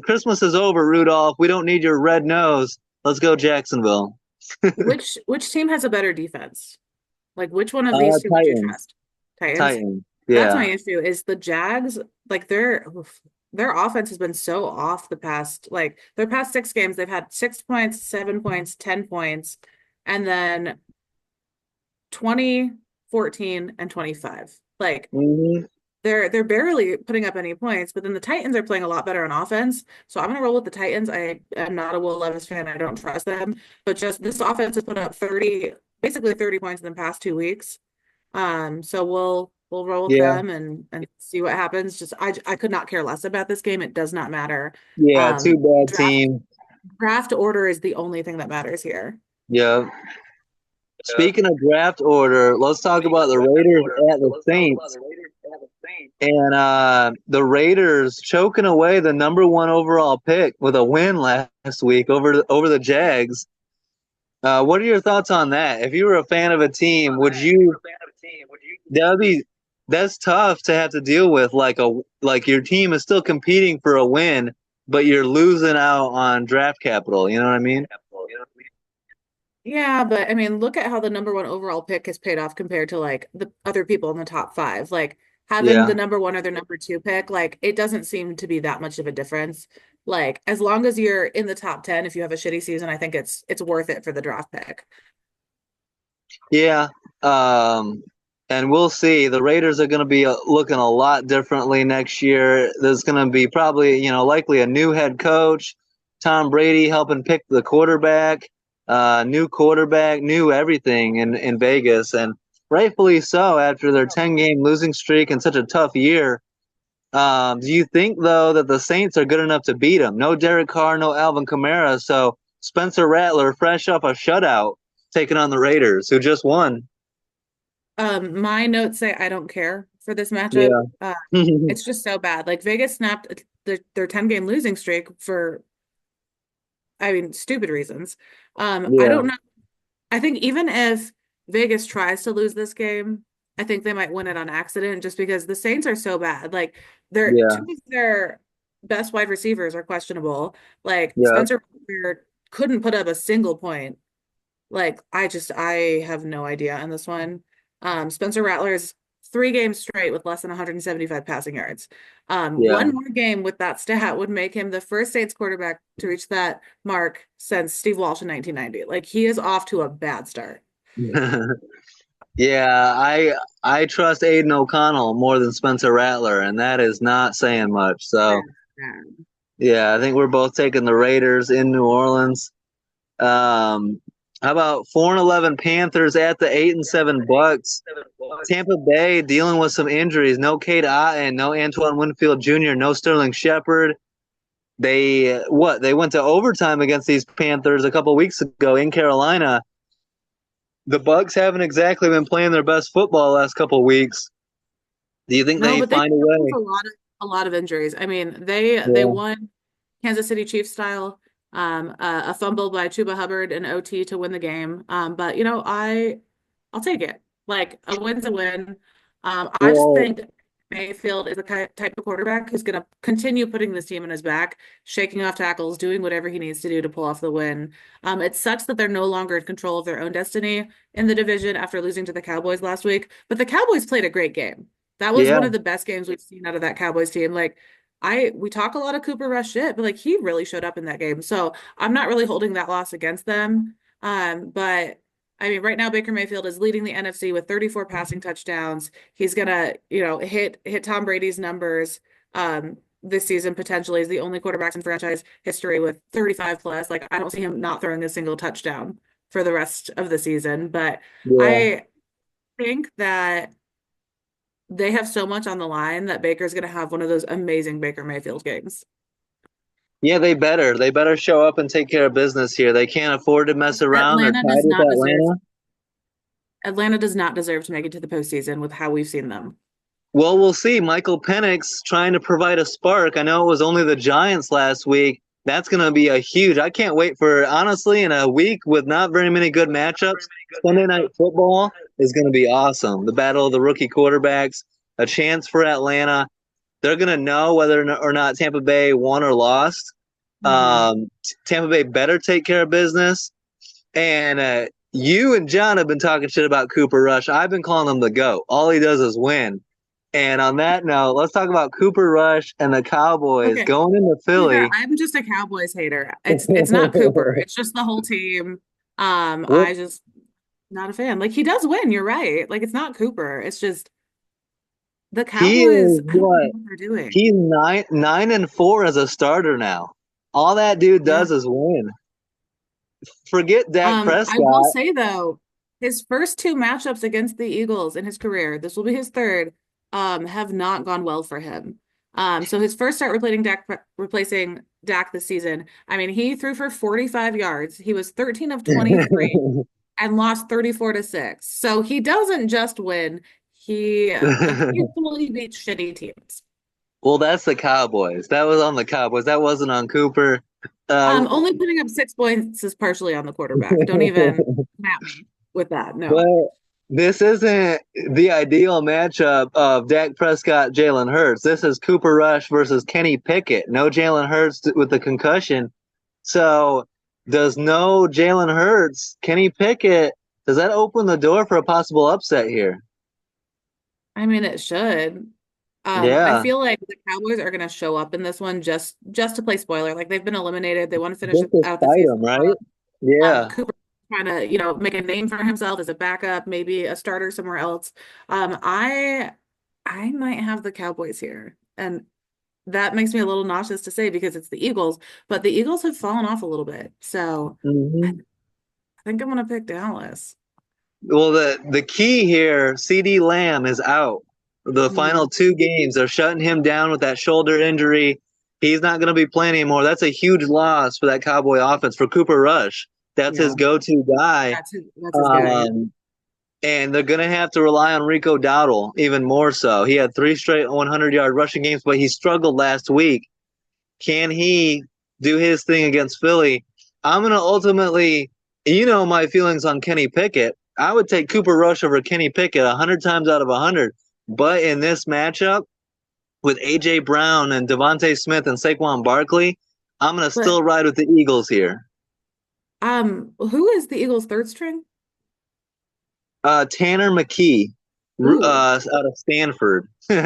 Christmas is over, Rudolph. We don't need your red nose. Let's go Jacksonville. Which team has a better defense? Like which one of these two would you Titans. trust? Titans? Titans. That's Yeah. my issue is the Jags, like their offense has been so off the past, like their past 6 games, they've had 6 points, 7 points, 10 points, and then 20, 14, and 25. Like Hmm. they're barely putting up any points, but then the Titans are playing a lot better on offense. So I'm gonna roll with the Titans. I am not a Will Levis fan. I don't trust them, but just this offense has put up 30, basically 30 points in the past 2 weeks. So we'll roll with Yeah. them and see what happens. Just I could not care less about this game. It does not matter. Yeah. Two Um, bad draft teams. draft order is the only thing that matters here. Yeah. Speaking of draft order, let's talk about the Raiders at the Saints. And the Raiders choking away the number 1 overall pick with a win last week over the Jags. What are your thoughts on that? If you were a fan of a team, would you? That'd be that's tough to have to deal with. Like your team is still competing for a win, but you're losing out on draft capital. You know what I mean? Yeah, but I mean, look at how the number 1 overall pick has paid off compared to like the other people in the top 5. Like having the Yeah. number 1 or the number 2 pick, like it doesn't seem to be that much of a difference. Like as long as you're in the top 10, if you have a shitty season, I think it's worth it for the draft pick. Yeah. Um, and we'll see. The Raiders are going to be looking a lot differently next year. There's going to be probably, likely a new head coach, Tom Brady helping pick the new quarterback, new everything in Vegas. And rightfully so after their 10-game losing streak and such a tough year. Do you think, though, that the Saints are good enough to beat them? No Derek Carr, no Alvin Kamara. So Spencer Rattler, fresh off a shutout, taking on the Raiders, who just won. My notes say I don't care for this matchup. Yeah. It's just so bad. Like Vegas snapped their 10-game losing streak for, I mean, stupid reasons. I Yeah. don't know. I think even if Vegas tries to lose this game, I think they might win it on accident just because the Saints are so bad. Like their Yeah. two of their best wide receivers are questionable. Like Yeah. Spencer Rattler couldn't put up a single point. Like I have no idea on this one. Spencer Rattler's 3 games straight with less than 175 passing yards. Yeah. One more game with that stat would make him the first Saints quarterback to reach that mark since Steve Walsh in 1990. Like he is off to a bad start. Yeah. I trust Aiden O'Connell more than Spencer Rattler, and that is not saying much. So yeah, I think we're both taking the Raiders in New Orleans. Um, How about 4-11 Panthers at the 8-7 Bucks? Tampa Bay dealing with some injuries. No Cade Otton, no Antoine Winfield Jr., no Sterling Shepard. They went to overtime against these Panthers a couple weeks ago in Carolina. The Bucks haven't exactly been playing their best football the last couple weeks. Do you think No, they but they find a have way? a lot of injuries. I mean, they Yeah. won Kansas City Chiefs style. A fumble by Chuba Hubbard in OT to win the game. But you know, I'll take it. Like a win's a win. I just Well, think Mayfield is the type of quarterback who's going to continue putting this team on his back, shaking off tackles, doing whatever he needs to do to pull off the win. It sucks that they're no longer in control of their own destiny in the division after losing to the Cowboys last week. But the Cowboys played a great game. That was yeah, one of the best games we've seen out of that Cowboys team. Like we talk a lot of Cooper Rush shit, but like he really showed up in that game. So I'm not really holding that loss against them. But I mean, right now Baker Mayfield is leading the NFC with 34 passing touchdowns. He's gonna, hit Tom Brady's numbers this season potentially. Is the only quarterbacks in franchise history with 35 plus. Like I don't see him not throwing a single touchdown for the rest of the season. But yeah. I think that they have so much on the line that Baker's gonna have one of those amazing Baker Mayfield games. Yeah, they better. They better show up and take care of business here. They can't afford to mess around. They're Atlanta tied does with not deserve Atlanta. Atlanta does not deserve to make it to the postseason with how we've seen them. Well, we'll see. Michael Penix trying to provide a spark. I know it was only the Giants last week. That's going to be a huge. I can't wait for, honestly, in a week with not very many good matchups, Sunday night football is going to be awesome. The battle of the rookie quarterbacks, a chance for Atlanta. They're going to know whether or not Tampa Bay won or lost. Hmm. Tampa Bay better take care of business. And you and John have been talking shit about Cooper Rush. I've been calling him the GOAT. All he does is win. And on that note, let's talk about Cooper Rush and the Cowboys Okay. going into To be fair, Philly. I'm just a Cowboys hater. It's not Cooper. It's just the whole team. Well, I just not a fan. Like he does win, you're right. Like it's not Cooper. It's just the he Cowboys, is I don't know what? what they're doing. He's 9-4 as a starter now. All that dude Yeah. does is win. Forget Dak I will Prescott. say though, his first two matchups against the Eagles in his career, this will be his third, have not gone well for him. So his first start replacing Dak this season. I mean, he threw for 45 yards. He was 13 of 23 and lost 34 to 6. So he doesn't just win, he occasionally beats shitty teams. Well, that's the Cowboys. That was on the Cowboys. That wasn't on Cooper. Uh, Only putting up 6 points is partially on the quarterback. Don't even map me with that. but No. this isn't the ideal matchup of Dak Prescott, Jalen Hurts. This is Cooper Rush versus Kenny Pickett. No Jalen Hurts with the concussion. So, does no Jalen Hurts, Kenny Pickett, does that open the door for a possible upset here? I mean, it should. I Yeah, feel like the Cowboys are going to show up in this one just to play spoiler. Like they've been eliminated. They want to finish just to out the spite season him, right? strong. Yeah. Cooper trying to, make a name for himself as a backup, maybe a starter somewhere else. I might have the Cowboys here, and that makes me a little nauseous to say because it's the Eagles, but the Eagles have fallen off a little bit. So I Hmm. think I'm going to pick Dallas. Well, the key here, CD Lamb is out. The Hmm. final two games, they're shutting him down with that shoulder injury. He's not going to be playing anymore. That's a huge loss for that Cowboy offense. For Cooper Rush, that's his Yeah, go-to guy. that's his guy. Yeah. Um, and they're going to have to rely on Rico Dowdle even more so. He had three straight 100-yard rushing games, but he struggled last week. Can he do his thing against Philly? I'm going to ultimately, my feelings on Kenny Pickett. I would take Cooper Rush over Kenny Pickett 100 times out of 100. But in this matchup with A.J. Brown and Devontae Smith and Saquon Barkley, I'm going to But still ride with the Eagles here. who is the Eagles' third string? Tanner McKee Ooh, out of Stanford. He's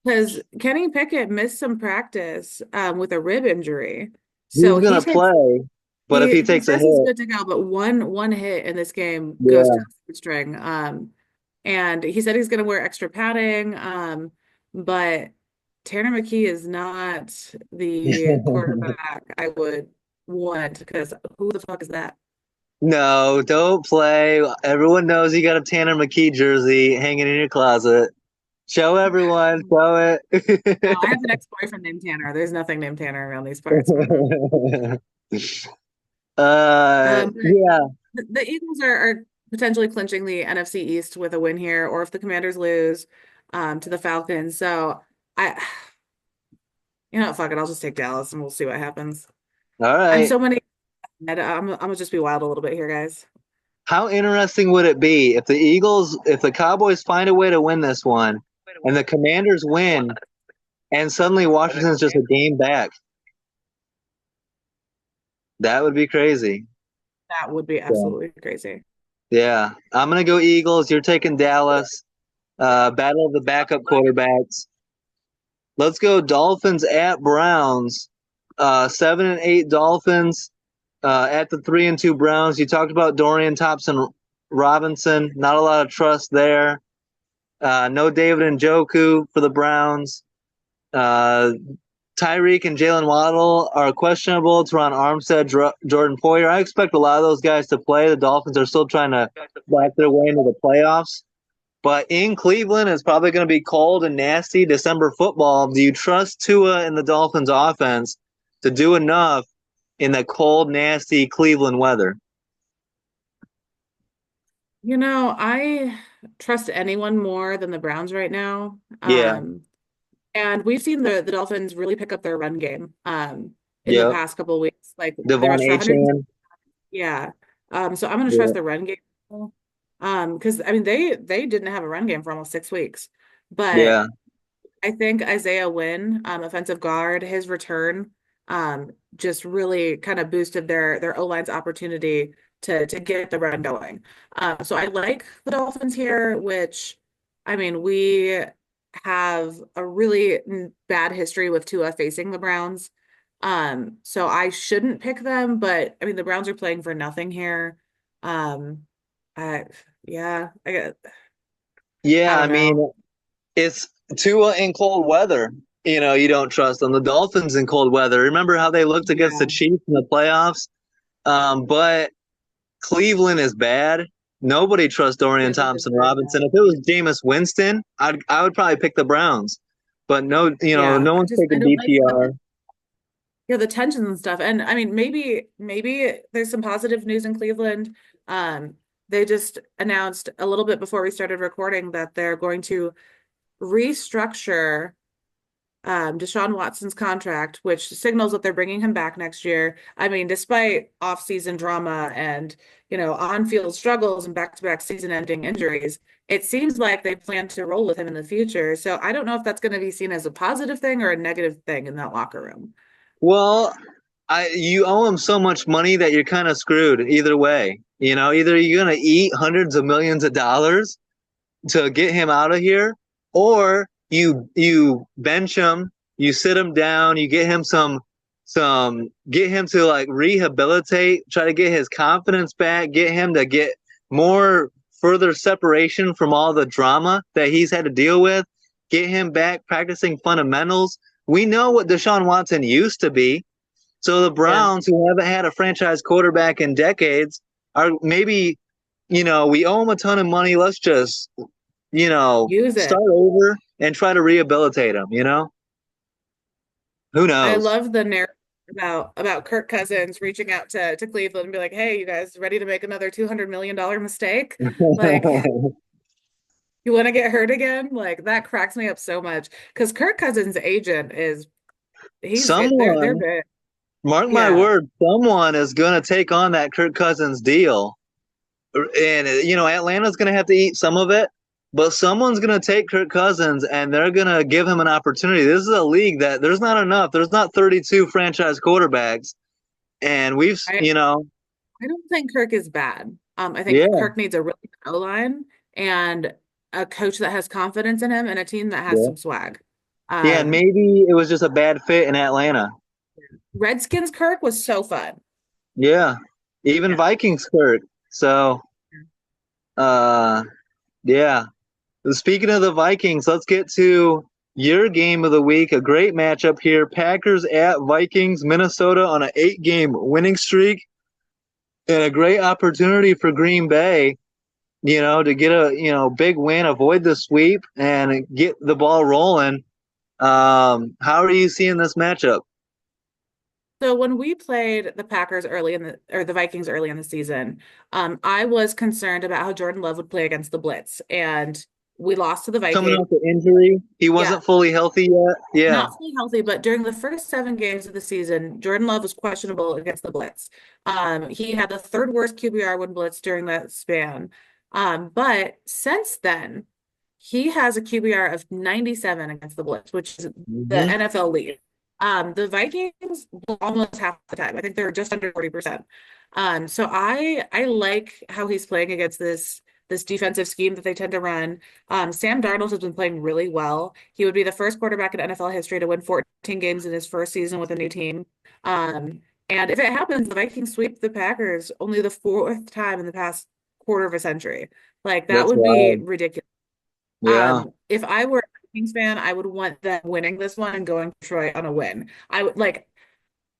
because Kenny Pickett missed some practice with a rib injury. So going to play, but if he he takes a says he's hit, good to go, but one hit in this game goes to yeah. the third string. And he said he's going to wear extra padding. But Tanner McKee is not the quarterback I would want because who the fuck is that? No, don't play. Everyone knows you got a Tanner McKee jersey hanging in your closet. Show everyone. Show No, it. I have an ex-boyfriend named Tanner. There's nothing named Tanner around these parts. Mm-mm. But Yeah. the Eagles are potentially clinching the NFC East with a win here, or if the Commanders lose to the Falcons. So I, fuck it, I'll just take Dallas and we'll see what happens. All I'm right. so many. I'm gonna just be wild a little bit here, guys. How interesting would it be if the Cowboys find a way to win this one, and the Commanders win, and suddenly Washington's just a game back? That would be crazy. That would be Yeah. absolutely crazy. Yeah. I'm gonna go Eagles. You're taking Dallas. Battle of the backup quarterbacks. Let's go Dolphins at Browns. 7-8 Dolphins at the 3-2 Browns. You talked about Dorian Thompson Robinson. Not a lot of trust there. No David Njoku for the Browns. Uh, Tyreek and Jalen Waddle are questionable. Teron Armstead, Jordan Poyer. I expect a lot of those guys to play. The Dolphins are still trying to back their way into the playoffs. But in Cleveland, it's probably going to be cold and nasty December football. Do you trust Tua and the Dolphins offense to do enough in the cold, nasty Cleveland weather? I trust anyone more than the Browns right now. Yeah. And we've seen the Dolphins really pick up their run game in the Yep. past couple of weeks. Like they Devon rushed for 100. Achan. Yeah. So I'm going to Yeah. trust the run game. Because I mean they didn't have a run game for almost 6 weeks, but Yeah. I think Isaiah Wynn, offensive guard, his return, just really kind of boosted their O-line's opportunity to get the run going. So I like the Dolphins here, which I mean we have a really bad history with Tua facing the Browns. So I shouldn't pick them, but I mean the Browns are playing for nothing here. Um, I yeah, I Yeah. I don't know. mean, it's Tua in cold weather. You don't trust them. The Dolphins in cold weather. Remember how they looked against the Yeah, Chiefs in the playoffs? But Cleveland is bad. Nobody trusts Dorian Cleveland is Thompson very Robinson. bad. If it was Jameis Winston, I would probably pick the Browns. But no, Yeah, no one's I taking don't like DTR. the tensions and stuff. And I mean, maybe there's some positive news in Cleveland. Um, they just announced a little bit before we started recording that they're going to restructure Deshaun Watson's contract, which signals that they're bringing him back next year. I mean, despite off-season drama and, on-field struggles and back-to-back season-ending injuries, it seems like they plan to roll with him in the future. So I don't know if that's going to be seen as a positive thing or a negative thing in that locker room. Well, you owe him so much money that you're kind of screwed either way. Either you're gonna eat hundreds of millions of dollars to get him out of here, or you bench him, you sit him down, you get him get him to like rehabilitate, try to get his confidence back, get him to get more further separation from all the drama that he's had to deal with, get him back practicing fundamentals. We know what Deshaun Watson used to be. So the Yeah. Browns, who haven't had a franchise quarterback in decades, are maybe, we owe them a ton of money. Let's just, Use it. start over and try to rehabilitate them. Who I knows? love the narrative about Kirk Cousins reaching out to Cleveland and be like, "Hey, you guys ready to make another $200 million mistake? Like, you want to get hurt again?" Like that cracks me up so much because Kirk Cousins' agent is they're Someone, big. mark my Yeah. word, someone is going to take on that Kirk Cousins deal. And, Atlanta's going to have to eat some of it, but someone's going to take Kirk Cousins and they're going to give him an opportunity. This is a league that there's not enough. There's not 32 franchise quarterbacks. And I I don't think Kirk is bad. I think yeah, Kirk needs a really good O-line and a coach that has confidence in him and a team that has yeah. some swag. Yeah, and Um, maybe it was just a bad fit in Atlanta. Redskins Kirk was so fun. Yeah, even Yeah. Vikings Kirk. So, uh, yeah. Speaking of the Vikings, let's get to your game of the week. A great matchup here. Packers at Vikings, Minnesota on an 8-game winning streak. and a great opportunity for Green Bay, to get a big win, avoid the sweep, and get the ball rolling. How are you seeing this matchup? So when we played the Packers or the Vikings early in the season, I was concerned about how Jordan Love would play against the blitz, and we lost to the Coming Vikings. off the injury, he Yeah, wasn't fully healthy yet. Yeah. not fully healthy, but during the first 7 games of the season, Jordan Love was questionable against the blitz. He had the third worst QBR when blitz during that span. But since then, he has a QBR of 97 against the blitz, which is the Hmm. NFL lead. The Vikings almost half the time. I think they're just under 40%. So I like how he's playing against this defensive scheme that they tend to run. Sam Darnold has been playing really well. He would be the first quarterback in NFL history to win 14 games in his first season with a new team. Um, and if it happens, the Vikings sweep the Packers only the fourth time in the past quarter of a century. Like that That's would be wild. ridiculous. Yeah. If I were a Vikings fan, I would want them winning this one and going to Detroit on a win. I would like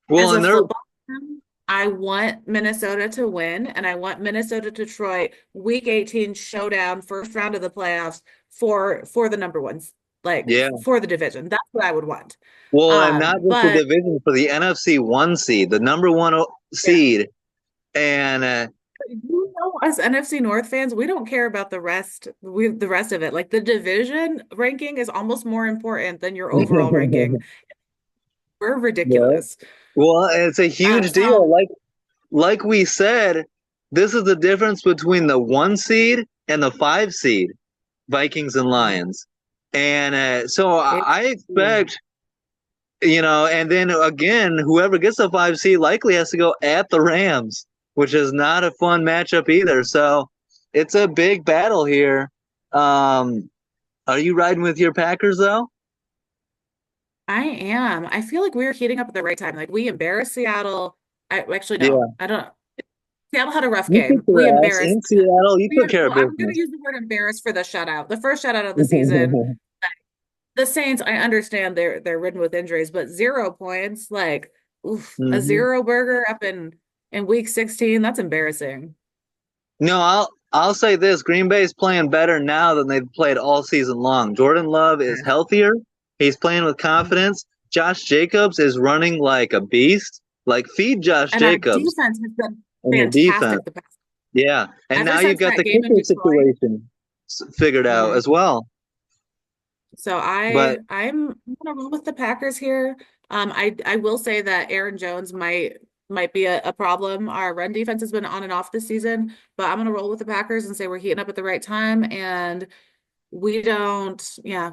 Well, as a and they're football fan, I want Minnesota to win, and I want Minnesota Detroit Week 18 showdown, first round of the playoffs for the number ones, like yeah. for the division. That's what I would want. Well, and not just the But division for the NFC one seed, the number one yeah, seed, and you know, us NFC North fans, we don't care about the rest of it. Like the division ranking is almost more important than your overall ranking. We're yeah. ridiculous. Well, it's a huge deal. So Like we said, this is the difference between the one seed and the five seed, Vikings and Lions. And so it's I expect, and then again, whoever gets the five seed likely has to go at the Rams, which is not a fun matchup either. So it's a big battle here. Um, are you riding with your Packers though? I am. I feel like we were heating up at the right time. Like we embarrassed Seattle. I actually no, Yeah, I don't. Seattle had a rough you game. kicked We their ass embarrassed. in Seattle. You We took had, care of well, I'm going to business. use the word embarrassed for the shutout, the first shutout of the season. The Saints, I understand they're ridden with injuries, but 0 points, like oof, a Hmm. zero burger up in week 16, that's embarrassing. No, I'll say this: Green Bay's playing better now than they've played all season long. Jordan Love is Yes. healthier. He's playing with confidence. Josh Jacobs is running like a beast. Like feed Josh And our Jacobs defense has been and your defense. fantastic the past. Yeah, and Ever now you've since got that the game in kicker Detroit. situation figured out Mhm. as well. So But I'm gonna roll with the Packers here. I will say that Aaron Jones might be a problem. Our run defense has been on and off this season, but I'm gonna roll with the Packers and say we're heating up at the right time and we don't, yeah,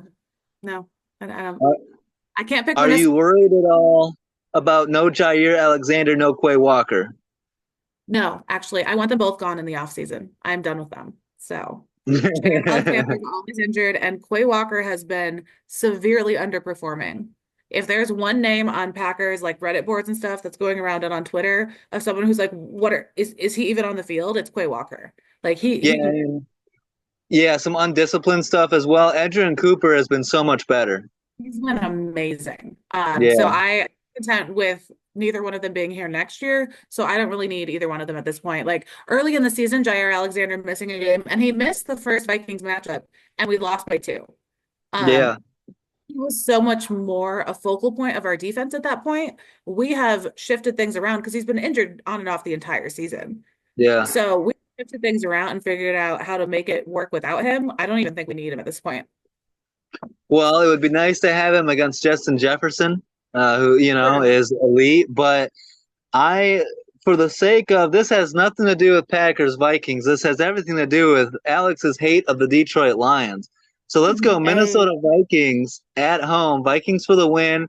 no, I don't, uh, I can't pick are Minnesota. you worried at all about no Jair Alexander, no Quay Walker? No, actually, I want them both gone in the off season. I'm done with them. So Jair Alexander is always injured, and Quay Walker has been severely underperforming. If there's one name on Packers like Reddit boards and stuff that's going around and on Twitter of someone who's like, is he even on the field? It's Quay Walker. Like Yeah, yeah, some undisciplined stuff as well. Edgerrin Cooper has been so much better. he's been amazing. So Yeah, I'm content with neither one of them being here next year. So I don't really need either one of them at this point. Like early in the season, Jair Alexander missing a game, and he missed the first Vikings matchup, and we lost by two. Um, yeah, he was so much more a focal point of our defense at that point. We have shifted things around because he's been injured on and off the entire season. yeah. So we shifted things around and figured out how to make it work without him. I don't even think we need him at this point. Well, it would be nice to have him against Justin Jefferson, who Literally. is elite. But I, for the sake of this, has nothing to do with Packers Vikings. This has everything to do with Alex's hate of the Detroit Lions. So let's go Hey, Minnesota Vikings at home. Vikings for the win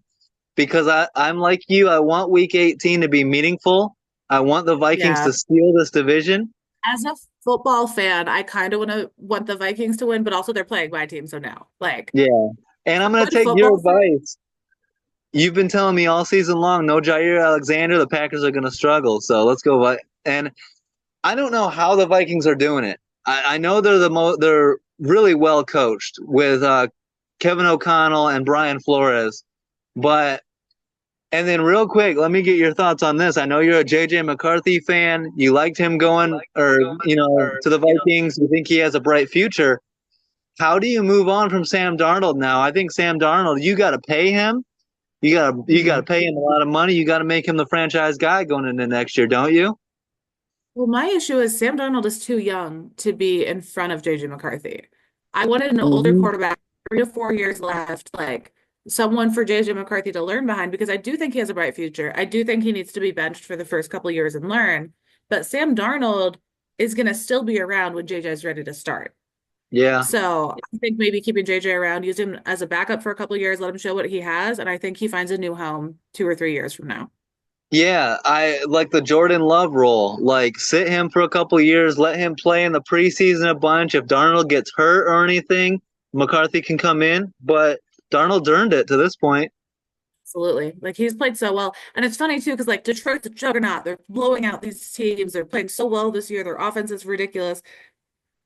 because I'm like you. I want Week 18 to be meaningful. I want the Vikings yeah. to steal this division. As a football fan, I kind of want the Vikings to win, but also they're playing my team, so no. Like Yeah. And I'm going to good take your football fan. advice. You've been telling me all season long, no Jair Alexander, the Packers are going to struggle. So let's go. And I don't know how the Vikings are doing it. I know they're really well coached with Kevin O'Connell and Brian Flores, but And then real quick, let me get your thoughts on this. I know you're a JJ McCarthy fan. You liked him going to the Vikings. You think he has a bright future. How do you move on from Sam Darnold now? I think Sam Darnold, you got to pay him. You got to Mhm. pay him a lot of money. You got to make him the franchise guy going into next year, don't you? Well, my issue is Sam Darnold is too young to be in front of JJ McCarthy. I wanted an older Hmm. quarterback, 3 to 4 years left, like someone for JJ McCarthy to learn behind because I do think he has a bright future. I do think he needs to be benched for the first couple years and learn. But Sam Darnold is going to still be around when JJ is ready to start. Yeah. So I think maybe keeping JJ around, use him as a backup for a couple years, let him show what he has, and I think he finds a new home 2 or 3 years from now. Yeah, I like the Jordan Love role. Like, sit him for a couple years, let him play in the preseason a bunch. If Darnold gets hurt or anything, McCarthy can come in. But Darnold earned it to this point. Absolutely. Like he's played so well. And it's funny too, because like Detroit's a juggernaut. They're blowing out these teams. They're playing so well this year. Their offense is ridiculous.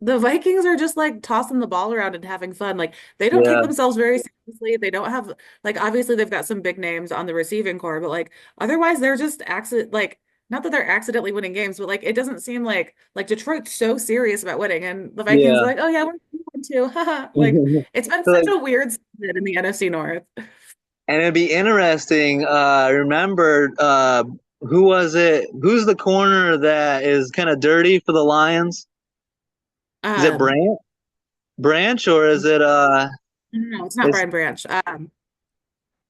The Vikings are just like tossing the ball around and having fun. Like they don't take Yeah, themselves very seriously. They don't have like obviously they've got some big names on the receiving core, but like otherwise they're just accident like not that they're accidentally winning games, but like it doesn't seem like Detroit's so serious about winning. And the Vikings are yeah. like, oh yeah, we're going to. Haha. Like it's been such Like, a weird season in the NFC North. and it'd be interesting. Remember, who was it? Who's the corner that is kind of dirty for the Lions? Is it Um, Branch, or is it no, it's not it's Brian Branch.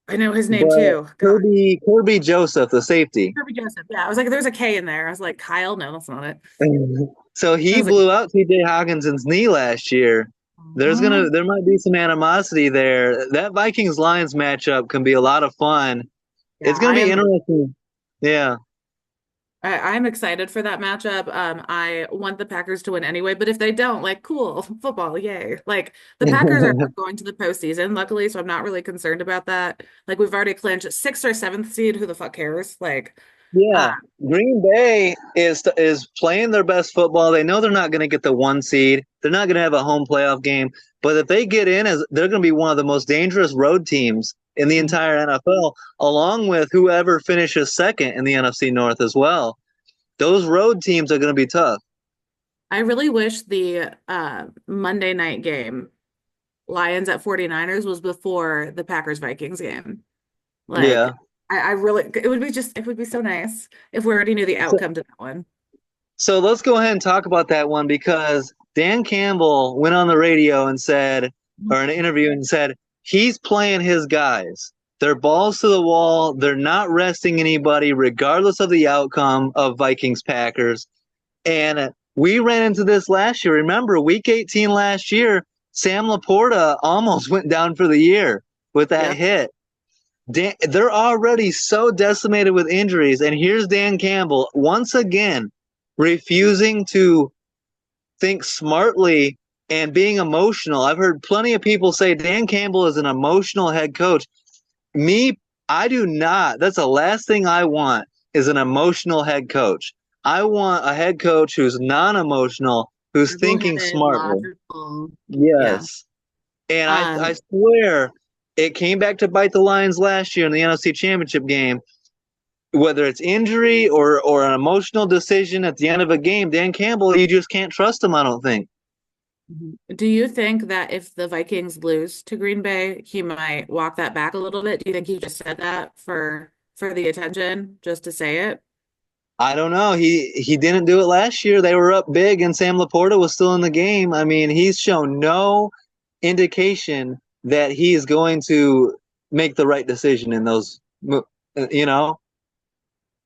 I know his name but too. God, Kirby Joseph, the safety. Kirby Joseph. Yeah, I was like, there's a K in there. I was like, Kyle. No, that's not it. So I he was like, blew out TJ Hawkinson's knee last year. mhm. There might be some animosity there. That Vikings Lions matchup can be a lot of fun. Yeah, It's gonna be interesting. Yeah. I'm excited for that matchup. I want the Packers to win anyway, but if they don't, like, cool, football, yay. Like the Packers are not going to the postseason, luckily, so I'm not really concerned about that. Like we've already clinched sixth or seventh seed. Who the fuck cares? Like, uh, Yeah. Green Bay is playing their best football. They know they're not going to get the one seed. They're not going to have a home playoff game. But if they get in, as they're going to be one of the most dangerous road teams in the entire NFL, along with whoever finishes second in the NFC North as well. Those road teams are going to be tough. I really wish the Monday night game, Lions at 49ers, was before the Packers Vikings game. Like, Yeah. I really, it would be so nice if we already knew the So, outcome to that one. so let's go ahead and talk about that one because Dan Campbell went on the radio and said, or in an interview and said, he's playing his guys. They're balls to the wall. They're not resting anybody, regardless of the outcome of Vikings Packers. And we ran into this last year. Remember, week 18 last year, Sam Laporta almost went down for the year with that Yep. hit. They're already so decimated with injuries, and here's Dan Campbell once again refusing to think smartly and being emotional. I've heard plenty of people say Dan Campbell is an emotional head coach. Me, I do not. That's the last thing I want is an emotional head coach. I want a head coach who's non-emotional, who's thinking Level-headed, smartly. logical. Yeah. Yes. And I Um, swear it came back to bite the Lions last year in the NFC Championship game. Whether it's injury or an emotional decision at the end of a game, Dan Campbell, you just can't trust him, I don't think. do you think that if the Vikings lose to Green Bay, he might walk that back a little bit? Do you think he just said that for the attention, just to say it? I don't know. He didn't do it last year. They were up big and Sam Laporta was still in the game. I mean, he's shown no indication that he is going to make the right decision in those you know.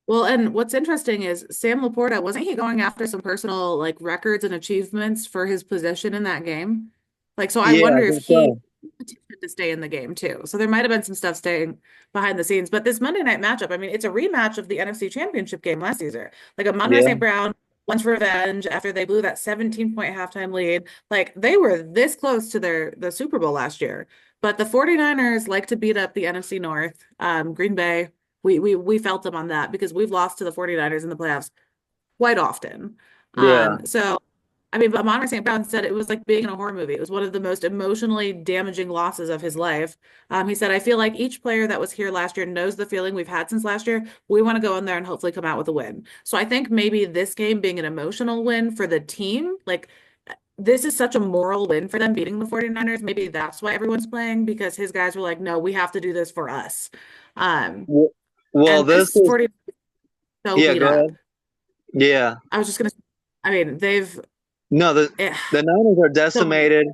Well, and what's interesting is Sam Laporta, wasn't he going after some personal like records and achievements for his position in that game? Like, so I Yeah, I wonder if think he so. petitioned to stay in the game too. So there might have been some stuff staying behind the scenes. But this Monday night matchup, I mean, it's a rematch of the NFC Championship game last season. Like Amon Yeah. St. Brown wants revenge after they blew that 17-point halftime lead. Like they were this close to the Super Bowl last year. But the 49ers like to beat up the NFC North. Green Bay. We felt them on that because we've lost to the 49ers in the playoffs quite often. Yeah. So I mean, but Amon St. Brown said it was like being in a horror movie. It was one of the most emotionally damaging losses of his life. He said, I feel like each player that was here last year knows the feeling we've had since last year. We want to go in there and hopefully come out with a win. So I think maybe this game being an emotional win for the team, like this is such a moral win for them beating the 49ers. Maybe that's why everyone's playing because his guys were like, no, we have to do this for us. Um, Well, well, and this this is 40 so yeah. beat Go up. ahead. Yeah. I was just gonna, I mean, No, eh, the Niners are so decimated.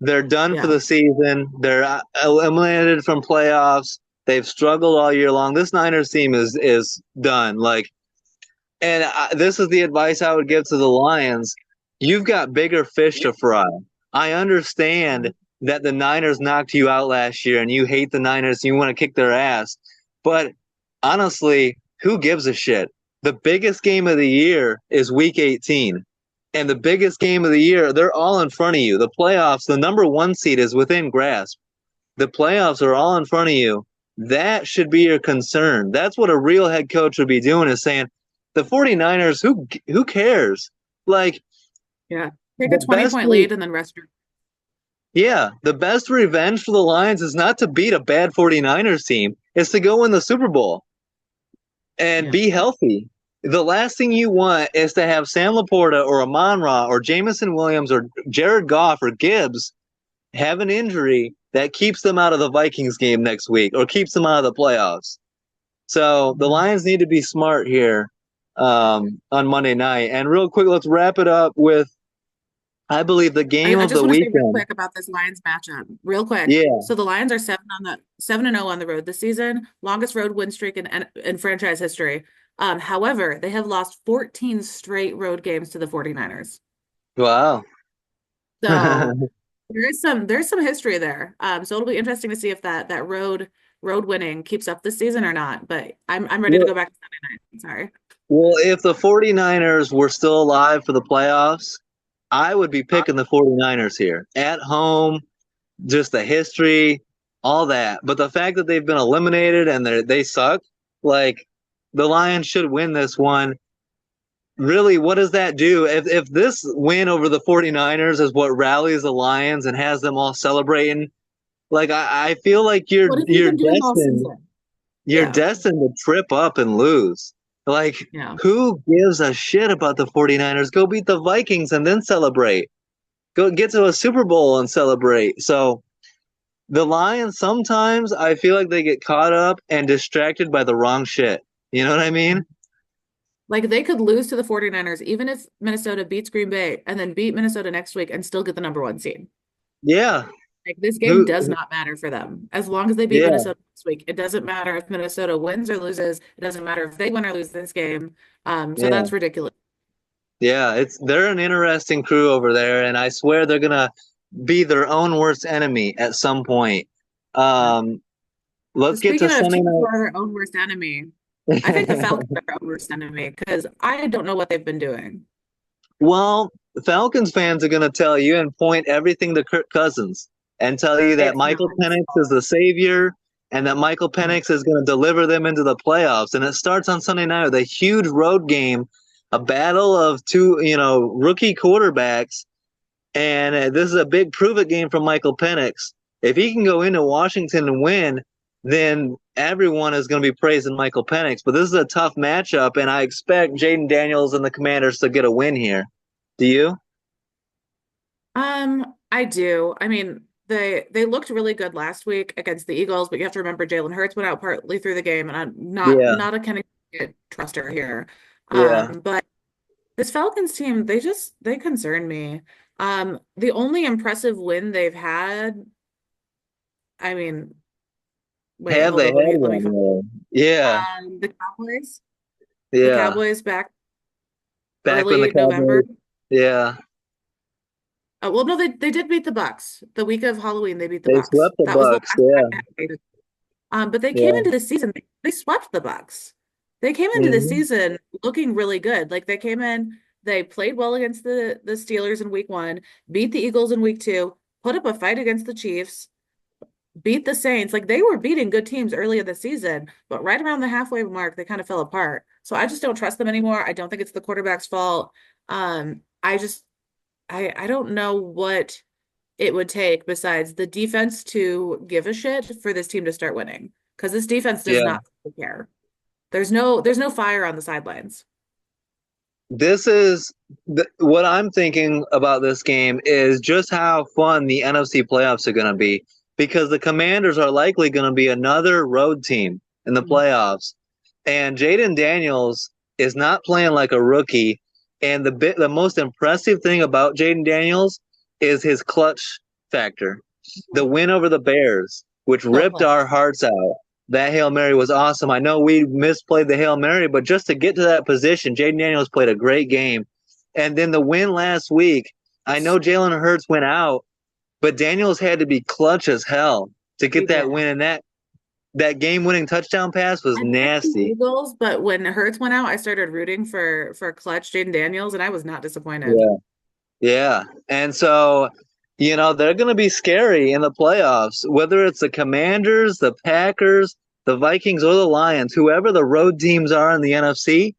They're done for yeah. the season. They're eliminated from playoffs. They've struggled all year long. This Niners team is done. Like, and this is the advice I would give to the Lions. You've got bigger fish to fry. I understand that the Niners knocked you out last year, and you hate the Niners. And you want to kick their ass, but honestly, who gives a shit? The biggest game of the year is Week 18. And the biggest game of the year, they're all in front of you. The playoffs, the number one seed is within grasp. The playoffs are all in front of you. That should be your concern. That's what a real head coach would be doing is saying, the 49ers, who cares? Like Yeah. Take a the 20 best point lead and then rest your yeah, the best revenge for the Lions is not to beat a bad 49ers team. It's to go win the Super Bowl and yeah. be healthy. The last thing you want is to have Sam Laporta or Amon-Ra or Jameson Williams or Jared Goff or Gibbs have an injury that keeps them out of the Vikings game next week or keeps them out of the playoffs. So the Mhm. Lions need to be smart here on Monday night. And real quick, let's wrap it up with, I believe, the I, game I of just the want to say real weekend. quick about this Lions matchup. Real quick. Yeah. So the Lions are 7-0 on the road this season, longest road win streak in franchise history. However, they have lost 14 straight road games to the 49ers. Wow. So there's some history there. So it'll be interesting to see if that road winning keeps up this season or not. But I'm ready to well, go back to Sunday night. Sorry. well, if the 49ers were still alive for the playoffs, I would be picking the 49ers here at home, just the history, all that. But the fact that they've been eliminated and they suck, like the Lions should win this one. Really, what does that do? If this win over the 49ers is what rallies the Lions and has them all celebrating, like I feel like What have you been doing all season? you're Yeah. destined to trip up and lose. Like, Yeah. who gives a shit about the 49ers? Go beat the Vikings and then celebrate. Go get to a Super Bowl and celebrate. So the Lions sometimes I feel like they get caught up and distracted by the wrong shit. You know what I mean? Like they could lose to the 49ers even if Minnesota beats Green Bay and then beat Minnesota next week and still get the number one seed. Yeah. Like this game Who does not matter for them. As long as they beat yeah. Minnesota this week, it doesn't matter if Minnesota wins or loses. It doesn't matter if they win or lose this game. So Yeah. that's ridiculous. Yeah, it's they're an interesting crew over there, and I swear they're gonna be their own worst enemy at some point. Yeah. Um, So let's get to speaking of Sunday teams who night. are their own worst enemy, I think the Falcons are their own worst enemy because I don't know what they've been doing. Well, Falcons fans are gonna tell you and point everything to Kirk Cousins and tell you that It's Michael not his Penix is fault. the savior and that Michael Yeah. Penix is gonna deliver them into the playoffs. And it starts on Sunday night with a huge road game, a battle of two, rookie quarterbacks. And this is a big prove it game from Michael Penix. If he can go into Washington and win, then everyone is going to be praising Michael Penix. But this is a tough matchup, and I expect Jaden Daniels and the Commanders to get a win here. Do you? I do. I mean, they looked really good last week against the Eagles, but you have to remember Jalen Hurts went out partly through the game, and I'm not Yeah, not a Kenny truster here. yeah. But this Falcons team, they concern me. The only impressive win they've had, I mean, wait, Have hold they had on, let me one? find Yeah, the Cowboys. The yeah. Cowboys back Back when the early November. Cowboys, yeah, Well, no, they did beat the Bucks. The week of Halloween, they beat the they Bucks. swept the That was the Bucks. last Yeah, time they had. But they came yeah. into the season, they swept the Bucks. They came into the Hmm. season looking really good. Like they came in, they played well against the Steelers in week one, beat the Eagles in week two, put up a fight against the Chiefs, beat the Saints. Like they were beating good teams early in the season, but right around the halfway mark, they kind of fell apart. So I just don't trust them anymore. I don't think it's the quarterback's fault. I just I don't know what it would take besides the defense to give a shit for this team to start winning. Because this defense does Yeah. not care. There's no fire on the sidelines. This is what I'm thinking about this game is just how fun the NFC playoffs are going to be because the Commanders are likely going to be another road team in the playoffs. And Jaden Daniels is not playing like a rookie. And the most impressive thing about Jaden Daniels is his clutch factor. The win over the Bears, which So ripped our clutch. hearts out. That Hail Mary was awesome. I know we misplayed the Hail Mary, but just to get to that position, Jaden Daniels played a great game. And then the win last week, I know Jalen Hurts went out, but Daniels had to be clutch as hell to He get that did. win. And that game-winning touchdown pass was I picked the nasty. Eagles, but when Hurts went out, I started rooting for clutch Jaden Daniels, and I was not disappointed. Yeah. Yeah. And so, they're going to be scary in the playoffs, whether it's the Commanders, the Packers, the Vikings, or the Lions, whoever the road teams are in the NFC,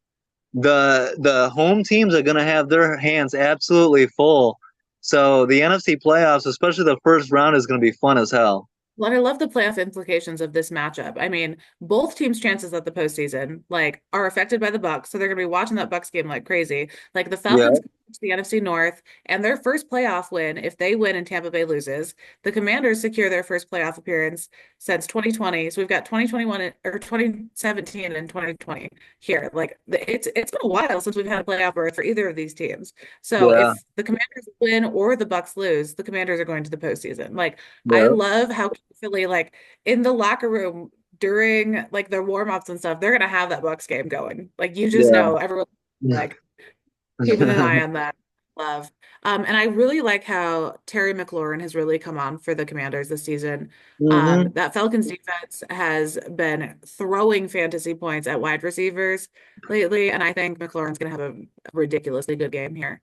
the home teams are going to have their hands absolutely full. So the NFC playoffs, especially the first round, is going to be fun as hell. Well, I love the playoff implications of this matchup. I mean, both teams' chances at the postseason are affected by the Bucks, so they're going to be watching that Bucks game like crazy. Like the Yeah. Falcons go to the NFC North, and their first playoff win, if they win and Tampa Bay loses, the Commanders secure their first playoff appearance since 2020. So we've got 2021 or 2017 and 2020 here. It's been a while since we've had a playoff berth for either of these teams. So Yeah. if the Commanders win or the Bucks lose, the Commanders are going to the postseason. I Yeah. love how Philly, in the locker room during their warm-ups and stuff, they're gonna have that Bucks game going. Like you just Yeah. know everyone like keeping an eye on that. Love. And I really like how Terry McLaurin has really come on for the Commanders this season. hmm That Falcons defense has been throwing fantasy points at wide receivers lately, and I think McLaurin's gonna have a ridiculously good game here.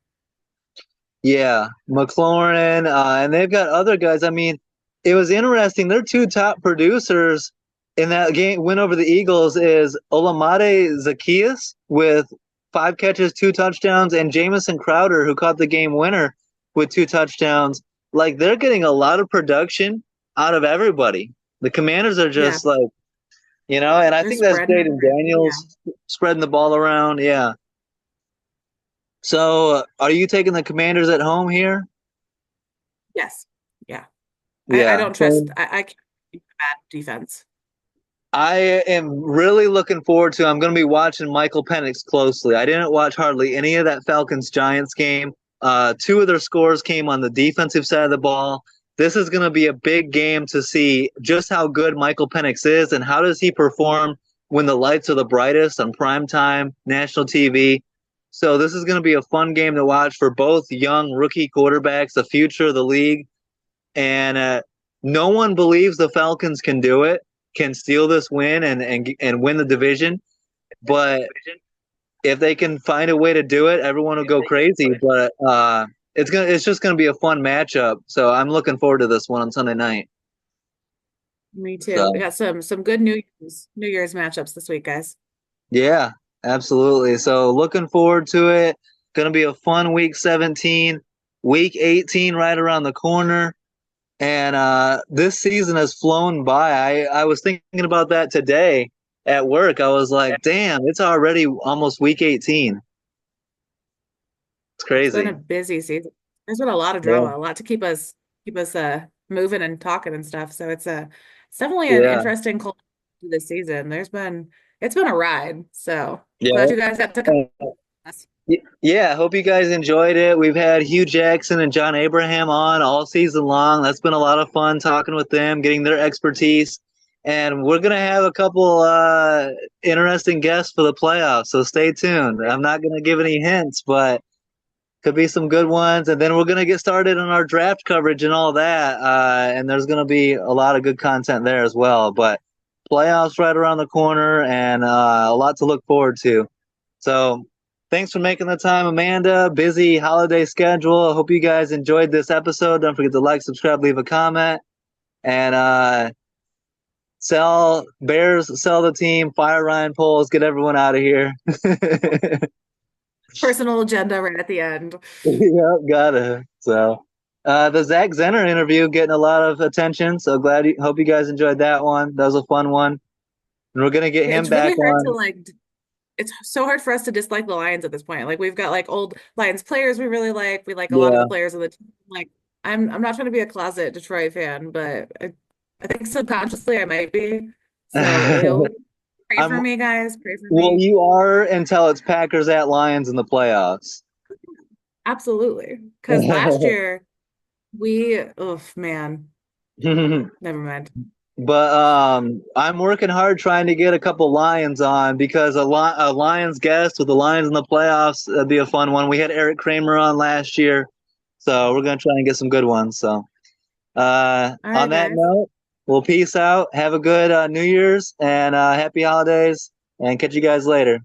Yeah, McLaurin, and they've got other guys. I mean, it was interesting. Their two top producers in that game win over the Eagles is Olamide Zaccheaus with 5 catches, 2 touchdowns, and Jamison Crowder, who caught the game winner with 2 touchdowns. Like they're getting a lot of production out of everybody. The Commanders are Yeah, just and I they're think that's spreading it Jaden around. Yeah. Daniels spreading the ball around. Yeah. So, are you taking the Commanders at home here? Yes. Yeah. I Yeah. don't trust. I can't do bad defense. I am really looking forward to. I'm going to be watching Michael Penix closely. I didn't watch hardly any of that Falcons Giants game. Two of their scores came on the defensive side of the ball. This is going to be a big game to see just how good Michael Penix is and how does he perform when the lights are the brightest on primetime national TV. So this is going to be a fun game to watch for both young rookie quarterbacks, the future of the league, and no one believes the Falcons can do it, can steal this win and win the division. But if they can find a way to do it, everyone will go crazy. But it's just gonna be a fun matchup. So I'm looking forward to this one on Sunday night. Me too. We So got some good New Year's matchups this week, guys. yeah, absolutely. So looking forward to it. Gonna be a fun week 17, week 18 right around the corner. And this season has flown by. I was thinking about that today at work. I was like, damn, it's already almost week 18. It's It's been a crazy. busy season. There's been a lot of Yeah. drama, a lot to keep us moving and talking and stuff. So it's definitely an Yeah. interesting close to this season. It's been a ride. So glad Yeah. you guys got to come. Yeah, I hope you guys enjoyed it. We've had Hugh Jackson and John Abraham on all season long. That's been a lot of fun talking with them, getting their expertise. And we're going to have a couple interesting guests for the playoffs. So stay tuned. I'm not going to give any hints, but could be some good ones. And then we're going to get started on our draft coverage and all that. And there's going to be a lot of good content there as well. But playoffs right around the corner and a lot to look forward to. So thanks for making the time, Amanda. Busy holiday schedule. I hope you guys enjoyed this episode. Don't forget to like, subscribe, leave a comment. And sell Bears, sell the team, fire Ryan Poles, get everyone out of here. Personal agenda right at the end. Yep, gotta. So, the Zach Zenner interview getting a lot of attention. So hope you guys enjoyed that one. That was a fun one. And we're gonna get him It's really back hard to on. like it's so hard for us to dislike the Lions at this point. Like we've got like old Lions players we really like. We like a lot of Yeah. the players of the team. Like I'm not trying to be a closet Detroit fan, but I think subconsciously I might be. So pray for I'm me, guys. Pray for well, me. you are until it's Packers at Lions in the playoffs. Absolutely. Because last year oh man, never mind. But I'm working hard trying to get a couple Lions on because a Lions guest with the Lions in the playoffs that'd be a fun one. We had Eric Kramer on last year, so we're gonna try and get some good ones. So All on right, that guys. note, we'll peace out. Have a good New Year's and happy holidays, and catch you guys later.